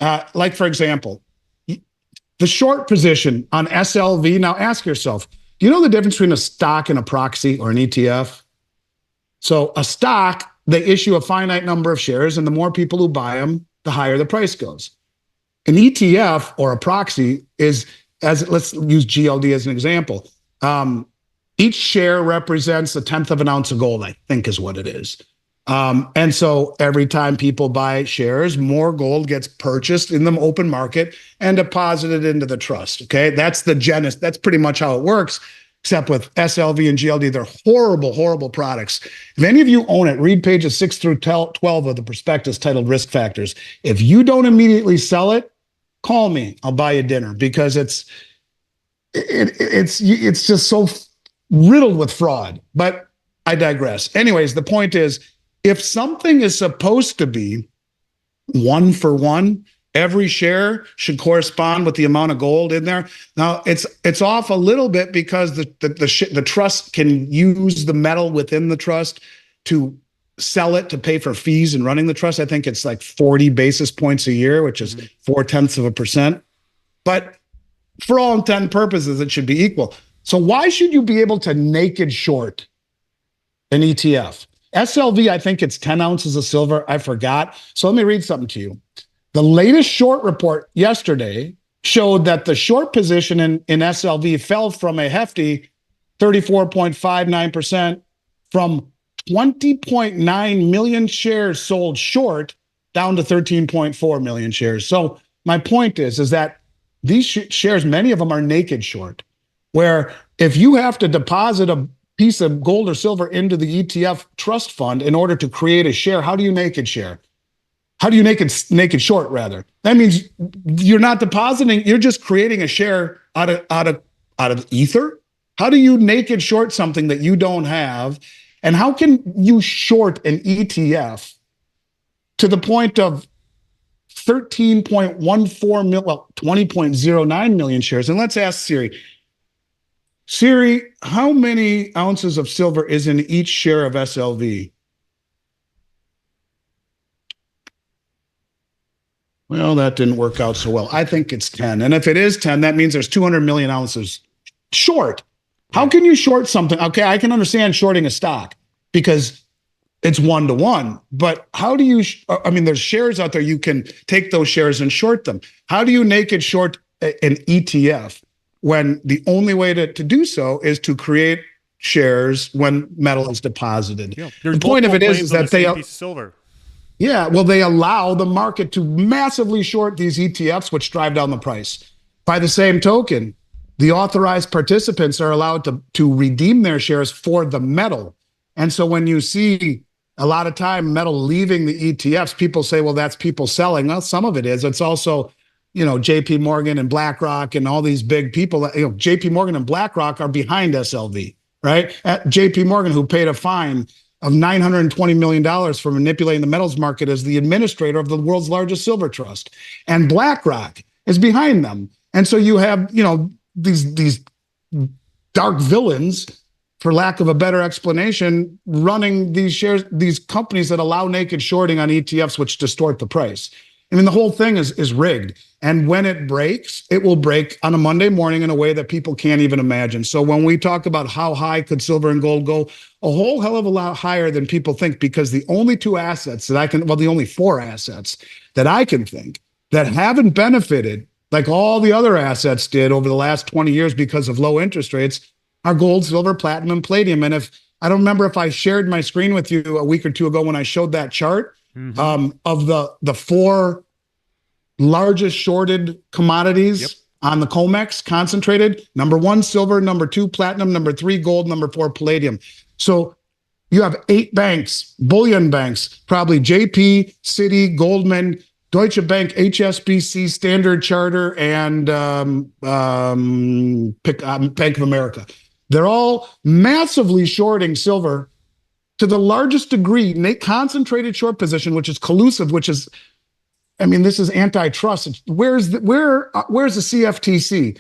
Like, for example, the short position on SLV. Now ask yourself, do you know the difference between a stock and a proxy or an ETF? So a stock, they issue a finite number of shares, and the more people who buy them, the higher the price goes. An ETF or a proxy is, let's use GLD as an example. Each share represents 1/10 of an ounce of gold, I think is what it is. And so every time people buy shares, more gold gets purchased in the open market and deposited into the trust. Okay. That's the genesis. That's pretty much how it works, except with SLV and GLD. They're horrible, horrible products. If any of you own it, read pages 6 through 12 of the prospectus titled Risk Factors. If you don't immediately sell it, call me. I'll buy you dinner because it's just so riddled with fraud. But I digress. Anyways, the point is, if something is supposed to be 1 for 1, every share should correspond with the amount of gold in there. Now it's off a little bit because the trust can use the metal within the trust to sell it to pay for fees and running the trust. I think it's like 40 basis points a year, which is 0.4%. But for all intent and purposes, it should be equal. So why should you be able to naked short an ETF? SLV, I think it's 10 ounces of silver. I forgot. So let me read something to you. The latest short report yesterday showed that the short position in SLV fell from a hefty 34.59% from 20.9 million shares sold short down to 13.4 million shares. So my point is that these shares, many of them are naked short, where if you have to deposit a piece of gold or silver into the ETF trust fund in order to create a share, how do you naked share? How do you naked short rather? That means you're not depositing, you're just creating a share out of ether. How do you naked short something that you don't have? And how can you short an ETF to the point of 13.14 million, well, 20.09 million shares? And let's ask Siri. Siri, how many ounces of silver is in each share of SLV? Well, that didn't work out so well. I think it's 10. And if it is 10, that means there's 200 million ounces short. How can you short something? Okay, I can understand shorting a stock because it's 1 to 1. But how do you, there's shares out there, you can take those shares and short them. How do you naked short an ETF when the only way to do so is to create shares when metal is deposited? Yeah. The point of it is that they piece of silver. Yeah, well, they allow the market to massively short these ETFs, which drive down the price. By the same token, the authorized participants are allowed to redeem their shares for the metal. And so when you see a lot of time metal leaving the ETFs, people say, well, that's people selling. Well, some of it is. It's also, JP Morgan and BlackRock and all these big people. JP Morgan and BlackRock are behind SLV, right? At JP Morgan, who paid a fine of $920 million for manipulating the metals market as the administrator of the world's largest silver trust. And BlackRock is behind them. And so you have, these dark villains, for lack of a better explanation, running these shares, these companies that allow naked shorting on ETFs, which distort the price. I mean, the whole thing is rigged. And when it breaks, it will break on a Monday morning in a way that people can't even imagine. So when we talk about how high could silver and gold go, a whole hell of a lot higher than people think, because the only two assets that the only four assets that I can think that haven't benefited like all the other assets did over the last 20 years because of low interest rates are gold, silver, platinum, and palladium. And if I don't remember if I shared my screen with you a week or two ago when I showed that chart of the four largest shorted commodities on the COMEX concentrated: number one, silver; number two, platinum; number three, gold; number four, palladium. So you have 8 banks, bullion banks, probably JP, Citi, Goldman, Deutsche Bank, HSBC, Standard Charter, and Bank of America. They're all massively shorting silver to the largest degree, concentrated short position, which is collusive, which is, I mean, this is antitrust. Where's the CFTC?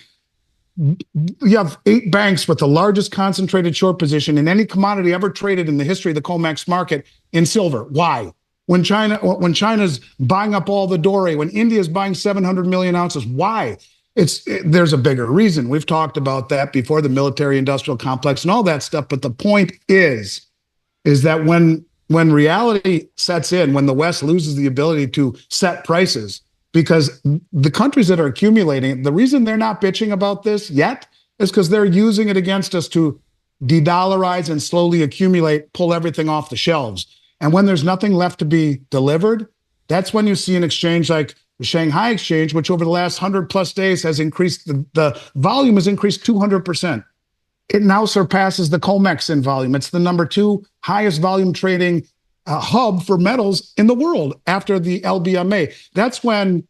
You have 8 banks with the largest concentrated short position in any commodity ever traded in the history of the COMEX market in silver. Why? When China's buying up all the doré, when India's buying 700 million ounces, why? There's a bigger reason. We've talked about that before, the military industrial complex and all that stuff. But the point is that when reality sets in, when the West loses the ability to set prices, because the countries that are accumulating, the reason they're not bitching about this yet is because they're using it against us to de-dollarize and slowly accumulate, pull everything off the shelves. And when there's nothing left to be delivered, that's when you see an exchange like the Shanghai Exchange, which over the last 100+ days has increased, the volume has increased 200%. It now surpasses the COMEX in volume. It's the number 2 highest volume trading hub for metals in the world after the LBMA. That's when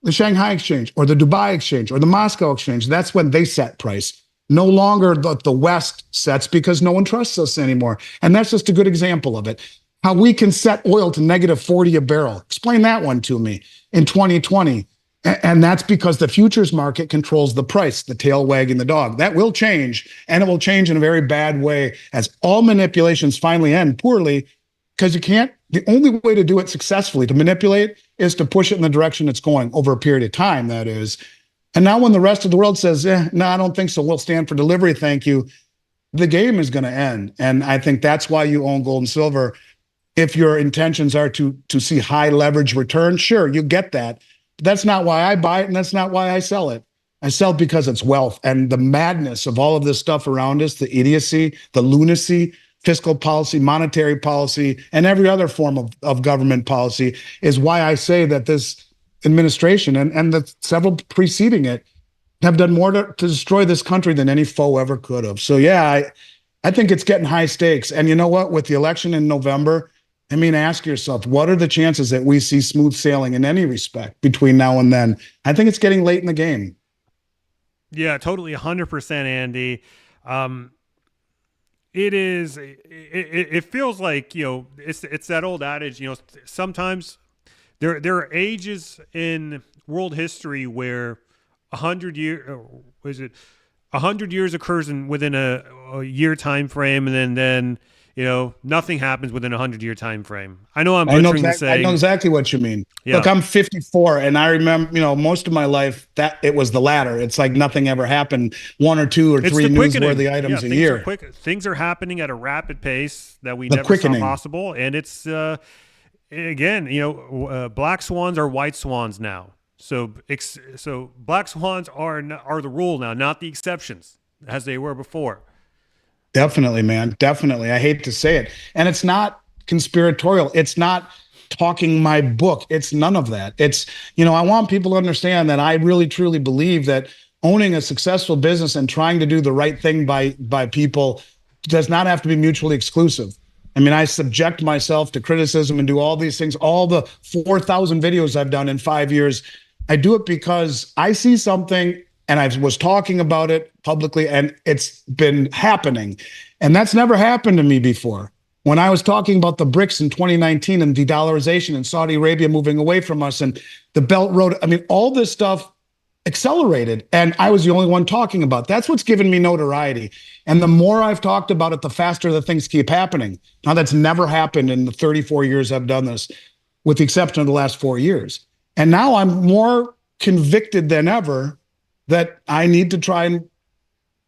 the Shanghai Exchange or the Dubai Exchange or the Moscow Exchange, that's when they set price. No longer the West sets, because no one trusts us anymore. And that's just a good example of it. How we can set oil to -40 a barrel. Explain that one to me in 2020. And that's because the futures market controls the price, the tail wagging the dog. That will change, and it will change in a very bad way as all manipulations finally end poorly, because the only way to do it successfully, to manipulate, is to push it in the direction it's going over a period of time, that is. And now when the rest of the world says, no, I don't think so, we'll stand for delivery, thank you, the game is going to end. And I think that's why you own gold and silver. If your intentions are to see high leverage return, sure, you get that. But that's not why I buy it, and that's not why I sell it. I sell it because it's wealth, and the madness of all of this stuff around us, the idiocy, the lunacy, fiscal policy, monetary policy, and every other form of government policy is why I say that this administration and the several preceding it have done more to destroy this country than any foe ever could have. So yeah, I think it's getting high stakes. And you know what? With the election in November, I mean, ask yourself, what are the chances that we see smooth sailing in any respect between now and then? I think it's getting late in the game. Yeah, totally, 100%, Andy. It feels like, it's that old adage, sometimes there are ages in world history where 100 years occurs within a year time frame, and then nothing happens within a 100-year time frame. I know I'm butchering the saying. I know exactly what you mean. Yeah. Look, I'm 54, and I remember, most of my life that it was the latter. It's like nothing ever happened. 1 or 2 or 3 newsworthy items a year. Things are happening at a rapid pace that we never saw possible, and it's again, black swans are white swans now. So black swans are the rule now, not the exceptions as they were before. Definitely, man. Definitely. I hate to say it. And it's not conspiratorial. It's not talking my book. It's none of that. It's, I want people to understand that I really, truly believe that owning a successful business and trying to do the right thing by people does not have to be mutually exclusive. I mean, I subject myself to criticism and do all these things, all the 4,000 videos I've done in 5 years. I do it because I see something and I was talking about it publicly, and it's been happening. And that's never happened to me before. When I was talking about the BRICS in 2019 and de-dollarization and Saudi Arabia moving away from us and the Belt Road, I mean, all this stuff accelerated, and I was the only one talking about. That's what's given me notoriety. And the more I've talked about it, the faster the things keep happening. Now, that's never happened in the 34 years I've done this, with the exception of the last 4 years. And now I'm more convicted than ever that I need to try and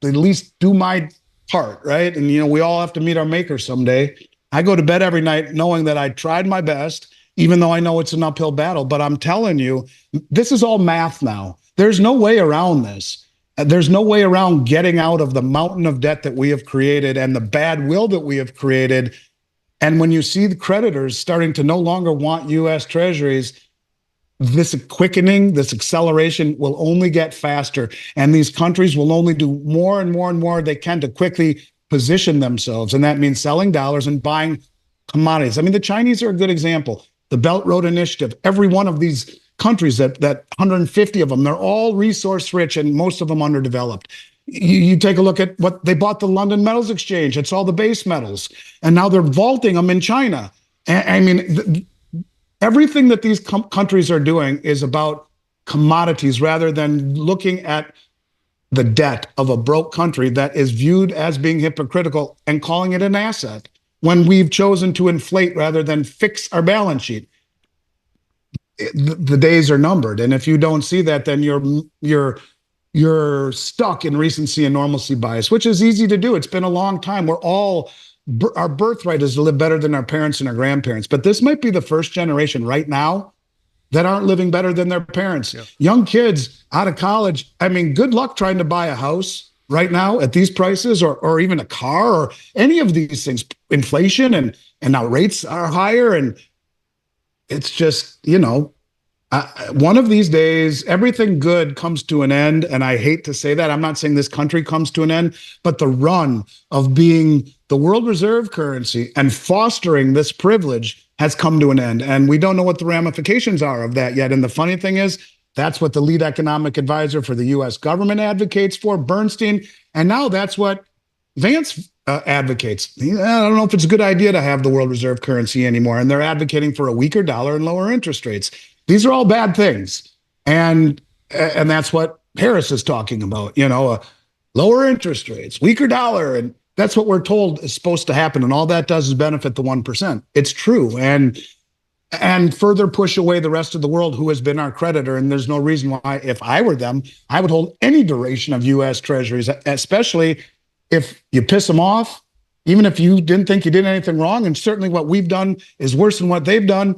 at least do my part, right? And, you know, we all have to meet our maker someday. I go to bed every night knowing that I tried my best, even though I know it's an uphill battle. But I'm telling you, this is all math now. There's no way around this. There's no way around getting out of the mountain of debt that we have created and the bad will that we have created. And when you see the creditors starting to no longer want U.S. treasuries, this quickening, this acceleration will only get faster. And these countries will only do more and more and more they can to quickly position themselves. And that means selling dollars and buying commodities. I mean, the Chinese are a good example. The Belt Road Initiative, every one of these countries, that 150 of them, they're all resource rich and most of them underdeveloped. You take a look at what they bought, the London Metals Exchange. It's all the base metals. And now they're vaulting them in China. I mean, everything that these countries are doing is about commodities rather than looking at the debt of a broke country that is viewed as being hypocritical and calling it an asset when we've chosen to inflate rather than fix our balance sheet. The days are numbered. And if you don't see that, then you're stuck in recency and normalcy bias, which is easy to do. It's been a long time. Our birthright is to live better than our parents and our grandparents. But this might be the first generation right now that aren't living better than their parents. Yeah. Young kids out of college. I mean, good luck trying to buy a house right now at these prices, or even a car, or any of these things. Inflation and now rates are higher. And it's just, you know, one of these days, everything good comes to an end. And I hate to say that. I'm not saying this country comes to an end, but the run of being the world reserve currency and fostering this privilege has come to an end. And we don't know what the ramifications are of that yet. And the funny thing is, that's what the lead economic advisor for the U.S. government advocates for, Bernstein. And now that's what Vance advocates. I don't know if it's a good idea to have the world reserve currency anymore. And they're advocating for a weaker dollar and lower interest rates. These are all bad things. And that's what Harris is talking about, you know, lower interest rates, weaker dollar. And that's what we're told is supposed to happen. And all that does is benefit the 1%. It's true. And further push away the rest of the world who has been our creditor. And there's no reason why, if I were them, I would hold any duration of U.S. treasuries, especially if you piss them off, even if you didn't think you did anything wrong. And certainly what we've done is worse than what they've done.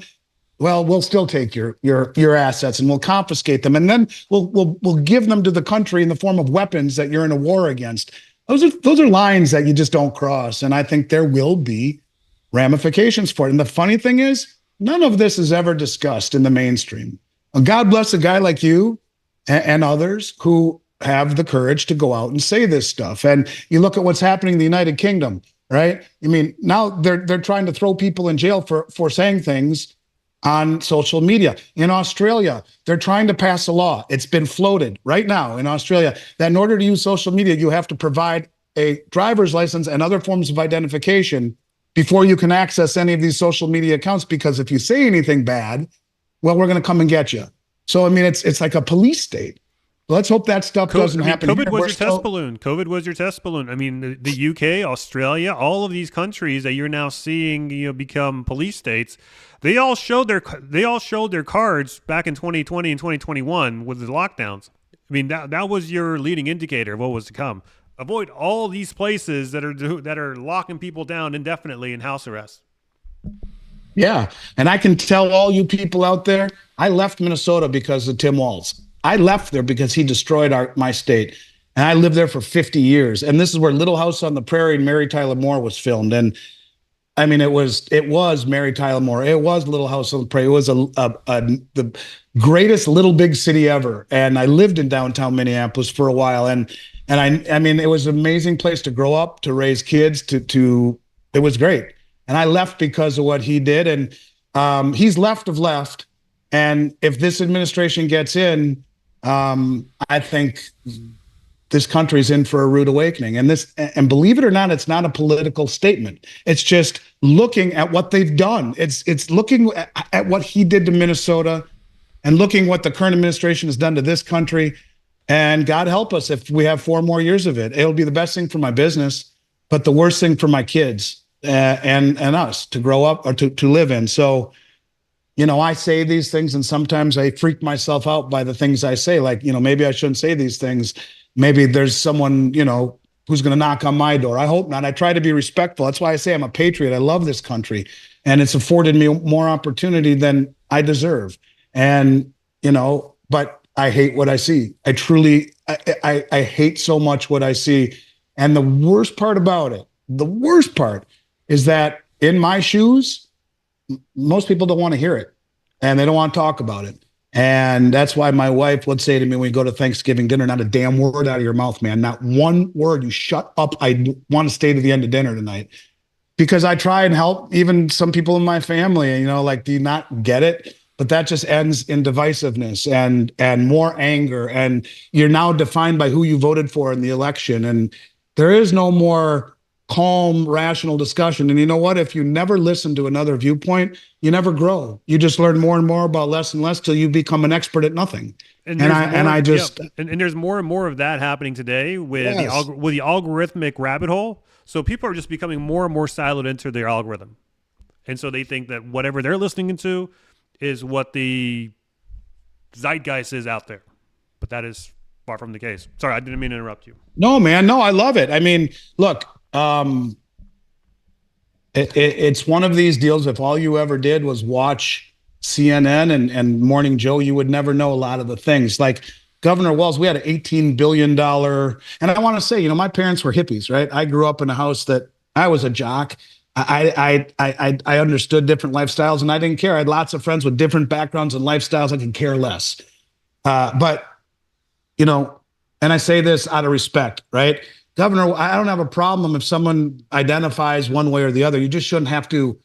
Well, we'll still take your assets and we'll confiscate them. And then we'll give them to the country in the form of weapons that you're in a war against. Those are lines that you just don't cross. And I think there will be ramifications for it. And the funny thing is, none of this is ever discussed in the mainstream. God bless a guy like you and others who have the courage to go out and say this stuff. And you look at what's happening in the United Kingdom, right? I mean, now they're trying to throw people in jail for saying things on social media. In Australia, they're trying to pass a law. It's been floated right now in Australia that in order to use social media, you have to provide a driver's license and other forms of identification before you can access any of these social media accounts, because if you say anything bad, well, we're going to come and get you. So, I mean, it's like a police state. Let's hope that stuff doesn't happen. COVID was your test balloon. COVID was your test balloon. I mean, the UK, Australia, all of these countries that you're now seeing, you know, become police states, they all showed their cards back in 2020 and 2021 with the lockdowns. I mean, that was your leading indicator of what was to come. Avoid all these places that are locking people down indefinitely in house arrest. Yeah, and I can tell all you people out there, I left Minnesota because of Tim Walz. I left there because he destroyed my state. And I lived there for 50 years. And this is where Little House on the Prairie and Mary Tyler Moore was filmed. And I mean, it was Mary Tyler Moore. It was Little House on the Prairie. It was the greatest little big city ever. And I lived in downtown Minneapolis for a while. And I mean, it was an amazing place to grow up, to raise kids, it was great. And I left because of what he did. And he's left of left. And if this administration gets in, I think this country's in for a rude awakening. And believe it or not, it's not a political statement. It's just looking at what they've done. It's looking at what he did to Minnesota and looking what the current administration has done to this country. And God help us if we have 4 more years of it. It'll be the best thing for my business, but the worst thing for my kids and us to grow up or to live in. So, I say these things and sometimes I freak myself out by the things I say. Like, maybe I shouldn't say these things. Maybe there's someone, who's going to knock on my door. I hope not. I try to be respectful. That's why I say I'm a patriot. I love this country and it's afforded me more opportunity than I deserve. And, but I hate what I see. I truly, I hate so much what I see. And the worst part about it, is that in my shoes, most people don't want to hear it and they don't want to talk about it. And that's why my wife would say to me when we go to Thanksgiving dinner, not a damn word out of your mouth, man. Not one word. You shut up. I want to stay to the end of dinner tonight. Because I try and help even some people in my family, do you not get it? But that just ends in divisiveness and more anger. And you're now defined by who you voted for in the election. And there is no more calm, rational discussion. And you know what? If you never listen to another viewpoint, you never grow. You just learn more and more about less and less till you become an expert at nothing. And there's more and more of that happening today with the algorithmic rabbit hole. So people are just becoming more and more siloed into their algorithm. And so they think that whatever they're listening to is what the zeitgeist is out there. But that is far from the case. Sorry, I didn't mean to interrupt you. No, man. No, I love it. I mean, look, it's one of these deals. If all you ever did was watch CNN and Morning Joe, you would never know a lot of the things. Like Governor Walz, we had an $18 billion, and I want to say, my parents were hippies, right? I grew up in a house that I was a jock. I understood different lifestyles and I didn't care. I had lots of friends with different backgrounds and lifestyles. I could care less. But, and I say this out of respect, right? Governor, I don't have a problem if someone identifies one way or the other. You just shouldn't have to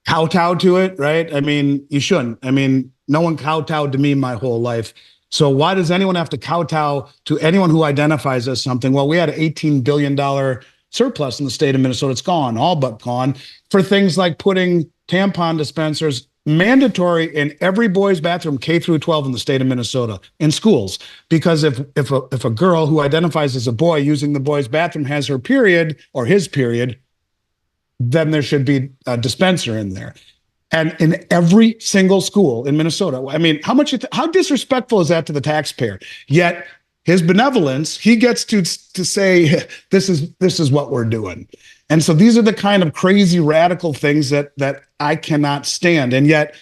kowtow to it, right? I mean, you shouldn't. I mean, no one kowtowed to me my whole life. So why does anyone have to kowtow to anyone who identifies as something? Well, we had an $18 billion surplus in the state of Minnesota. It's gone, all but gone, for things like putting tampon dispensers mandatory in every boy's bathroom, K through 12 in the state of Minnesota, in schools. Because if a girl who identifies as a boy using the boy's bathroom has her period or his period, then there should be a dispenser in there. And in every single school in Minnesota, I mean, how disrespectful is that to the taxpayer? Yet his benevolence, he gets to say, this is what we're doing. And so these are the kind of crazy radical things that I cannot stand. And yet,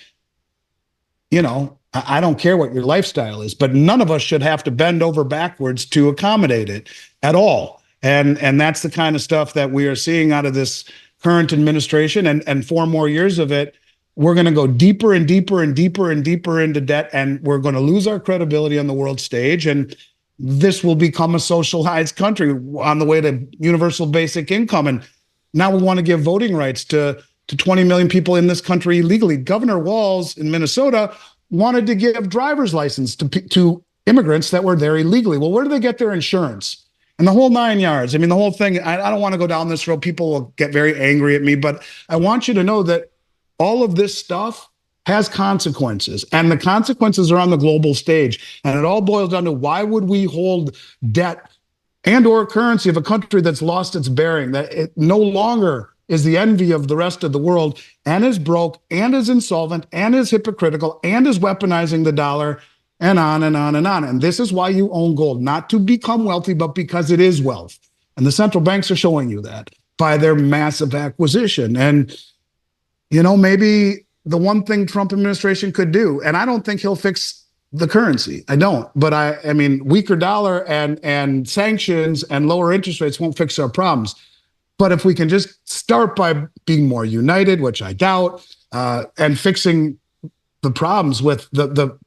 I don't care what your lifestyle is, but none of us should have to bend over backwards to accommodate it at all. And that's the kind of stuff that we are seeing out of this current administration, and 4 more years of it. We're going to go deeper and deeper and deeper and deeper into debt, and we're going to lose our credibility on the world stage. And this will become a socialized country on the way to universal basic income. And now we want to give voting rights to 20 million people in this country illegally. Governor Walz in Minnesota wanted to give driver's license to immigrants that were there illegally. Well, where do they get their insurance? And the whole 9 yards. I mean, the whole thing, I don't want to go down this road. People will get very angry at me, but I want you to know that all of this stuff has consequences, and the consequences are on the global stage. And it all boils down to, why would we hold debt and or currency of a country that's lost its bearing, that it no longer is the envy of the rest of the world, and is broke and is insolvent and is hypocritical and is weaponizing the dollar, and on and on and on. And this is why you own gold, not to become wealthy, but because it is wealth. And the central banks are showing you that by their massive acquisition. And, maybe the one thing Trump administration could do, and I don't think he'll fix the currency. I don't. But I mean, weaker dollar and sanctions and lower interest rates won't fix our problems. But if we can just start by being more united, which I doubt, and fixing the problems with the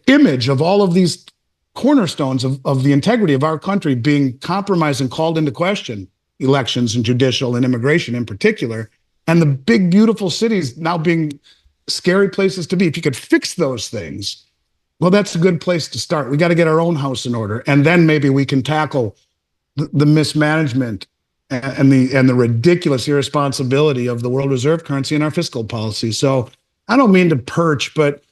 image of all of these cornerstones of the integrity of our country being compromised and called into question, elections and judicial and immigration in particular, and the big, beautiful cities now being scary places to be. If you could fix those things, Well, that's a good place to start. We got to get our own house in order, and then maybe we can tackle the mismanagement and the ridiculous irresponsibility of the world reserve currency and our fiscal policy. So I don't mean to perch, but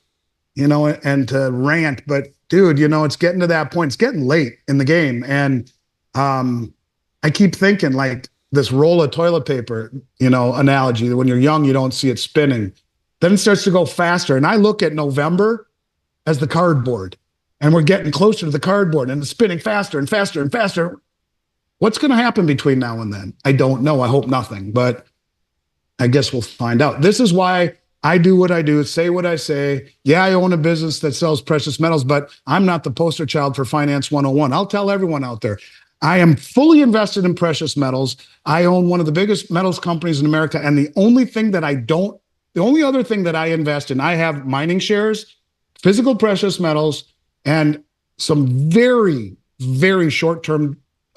and to rant, but dude, it's getting to that point. It's getting late in the game, and I keep thinking like this roll of toilet paper, analogy. That when you're young, you don't see it spinning, then it starts to go faster. And I look at November as the cardboard, and we're getting closer to the cardboard, and it's spinning faster and faster and faster. What's going to happen between now and then? I don't know. I hope nothing, but I guess we'll find out. This is why I do what I do, say what I say. Yeah, I own a business that sells precious metals, but I'm not the poster child for Finance 101. I'll tell everyone out there, I am fully invested in precious metals. I own one of the biggest metals companies in America. And the only other thing that I invest in, I have mining shares, physical precious metals, and some very, very short-term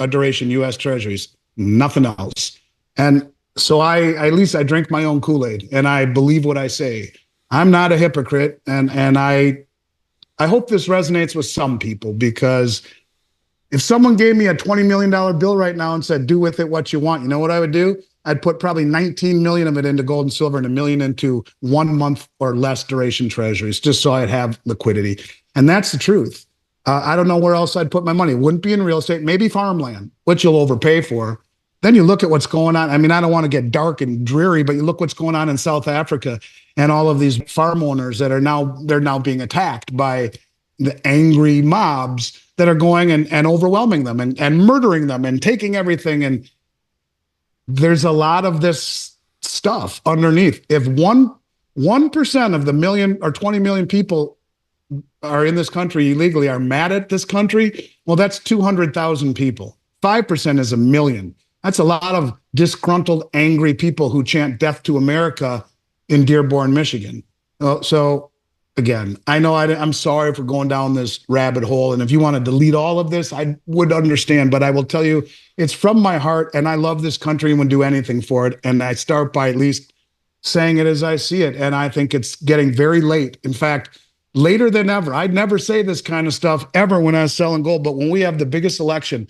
duration U.S. Treasuries, nothing else. And so at least I drink my own Kool-Aid, and I believe what I say. I'm not a hypocrite, and I hope this resonates with some people, because if someone gave me a $20 million bill right now and said, do with it what you want, you know what I would do? I'd put probably 19 million of it into gold and silver and 1 million into 1 month or less duration treasuries, just so I'd have liquidity. And that's the truth. I don't know where else I'd put my money. It wouldn't be in real estate, maybe farmland, which you'll overpay for. Then you look at what's going on. I mean, I don't want to get dark and dreary, but you look what's going on in South Africa and all of these farm owners that they're now being attacked by the angry mobs that are going and overwhelming them and murdering them and taking everything. And there's a lot of this stuff underneath. If 1% of the million or 20 million people are in this country illegally, are mad at this country, well, that's 200,000 people. 5% is 1 million. That's a lot of disgruntled, angry people who chant death to America in Dearborn, Michigan. So again, I know I'm sorry for going down this rabbit hole. And if you want to delete all of this, I would understand. But I will tell you, it's from my heart, and I love this country and would do anything for it. And I start by at least saying it as I see it. And I think it's getting very late. In fact, later than ever. I'd never say this kind of stuff ever when I was selling gold. But when we have the biggest election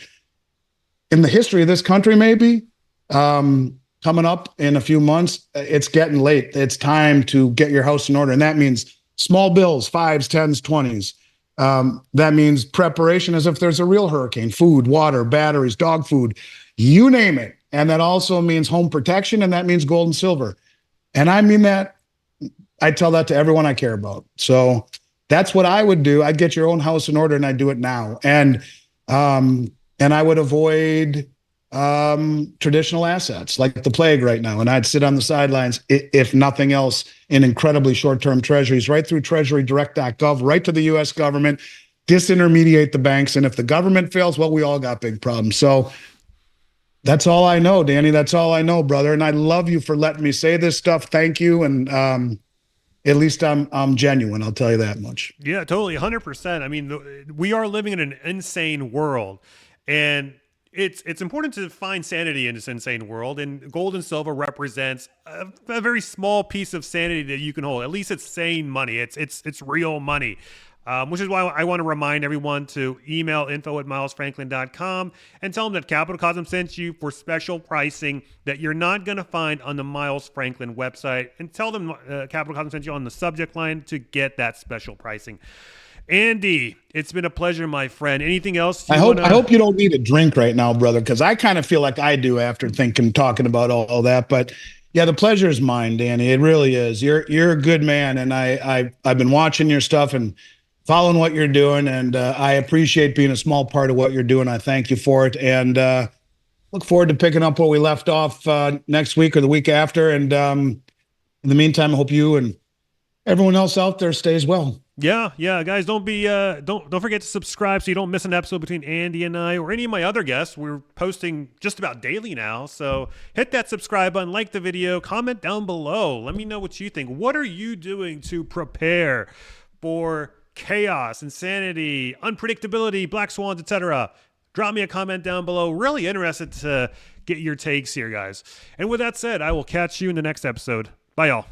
in the history of this country, maybe, coming up in a few months, it's getting late. It's time to get your house in order. And that means small bills, 5s, 10s, 20s. That means preparation as if there's a real hurricane, food, water, batteries, dog food, you name it. And that also means home protection, and that means gold and silver. And I mean that, I tell that to everyone I care about. So that's what I would do. I'd get your own house in order, and I'd do it now. And I would avoid traditional assets like the plague right now. And I'd sit on the sidelines, if nothing else, in incredibly short-term treasuries, right through treasurydirect.gov, right to the U.S. government, disintermediate the banks. And if the government fails, well, we all got big problems. So that's all I know, Danny. That's all I know, brother. And I love you for letting me say this stuff. Thank you. And at least I'm genuine. I'll tell you that much. Yeah, totally. 100%. I mean, we are living in an insane world, and it's important to find sanity in this insane world, and gold and silver represents a very small piece of sanity that you can hold. At least it's sane money. It's real money. Which is why I want to remind everyone to email info@milesfranklin.com and tell them that Capital Cosm sent you for special pricing that you're not going to find on the Miles Franklin website, and tell them Capital Cosm sent you on the subject line to get that special pricing. Andy, it's been a pleasure, my friend. Anything else? I hope you don't need a drink right now, brother, because I kind of feel like I do after talking about all that. But yeah, the pleasure is mine, Danny. It really is. You're a good man, and I've been watching your stuff and following what you're doing, and I appreciate being a small part of what you're doing. I thank you for it, and look forward to picking up where we left off next week or the week after. And in the meantime, I hope you and everyone else out there stays well. Yeah, guys, don't forget to subscribe so you don't miss an episode between Andy and I or any of my other guests. We're posting just about daily now, so hit that subscribe button, like the video, comment down below. Let me know what you think. What are you doing to prepare for chaos, insanity, unpredictability, black swans, etc.? Drop me a comment down below. Really interested to get your takes here, guys. And with that said, I will catch you in the next episode. Bye, y'all.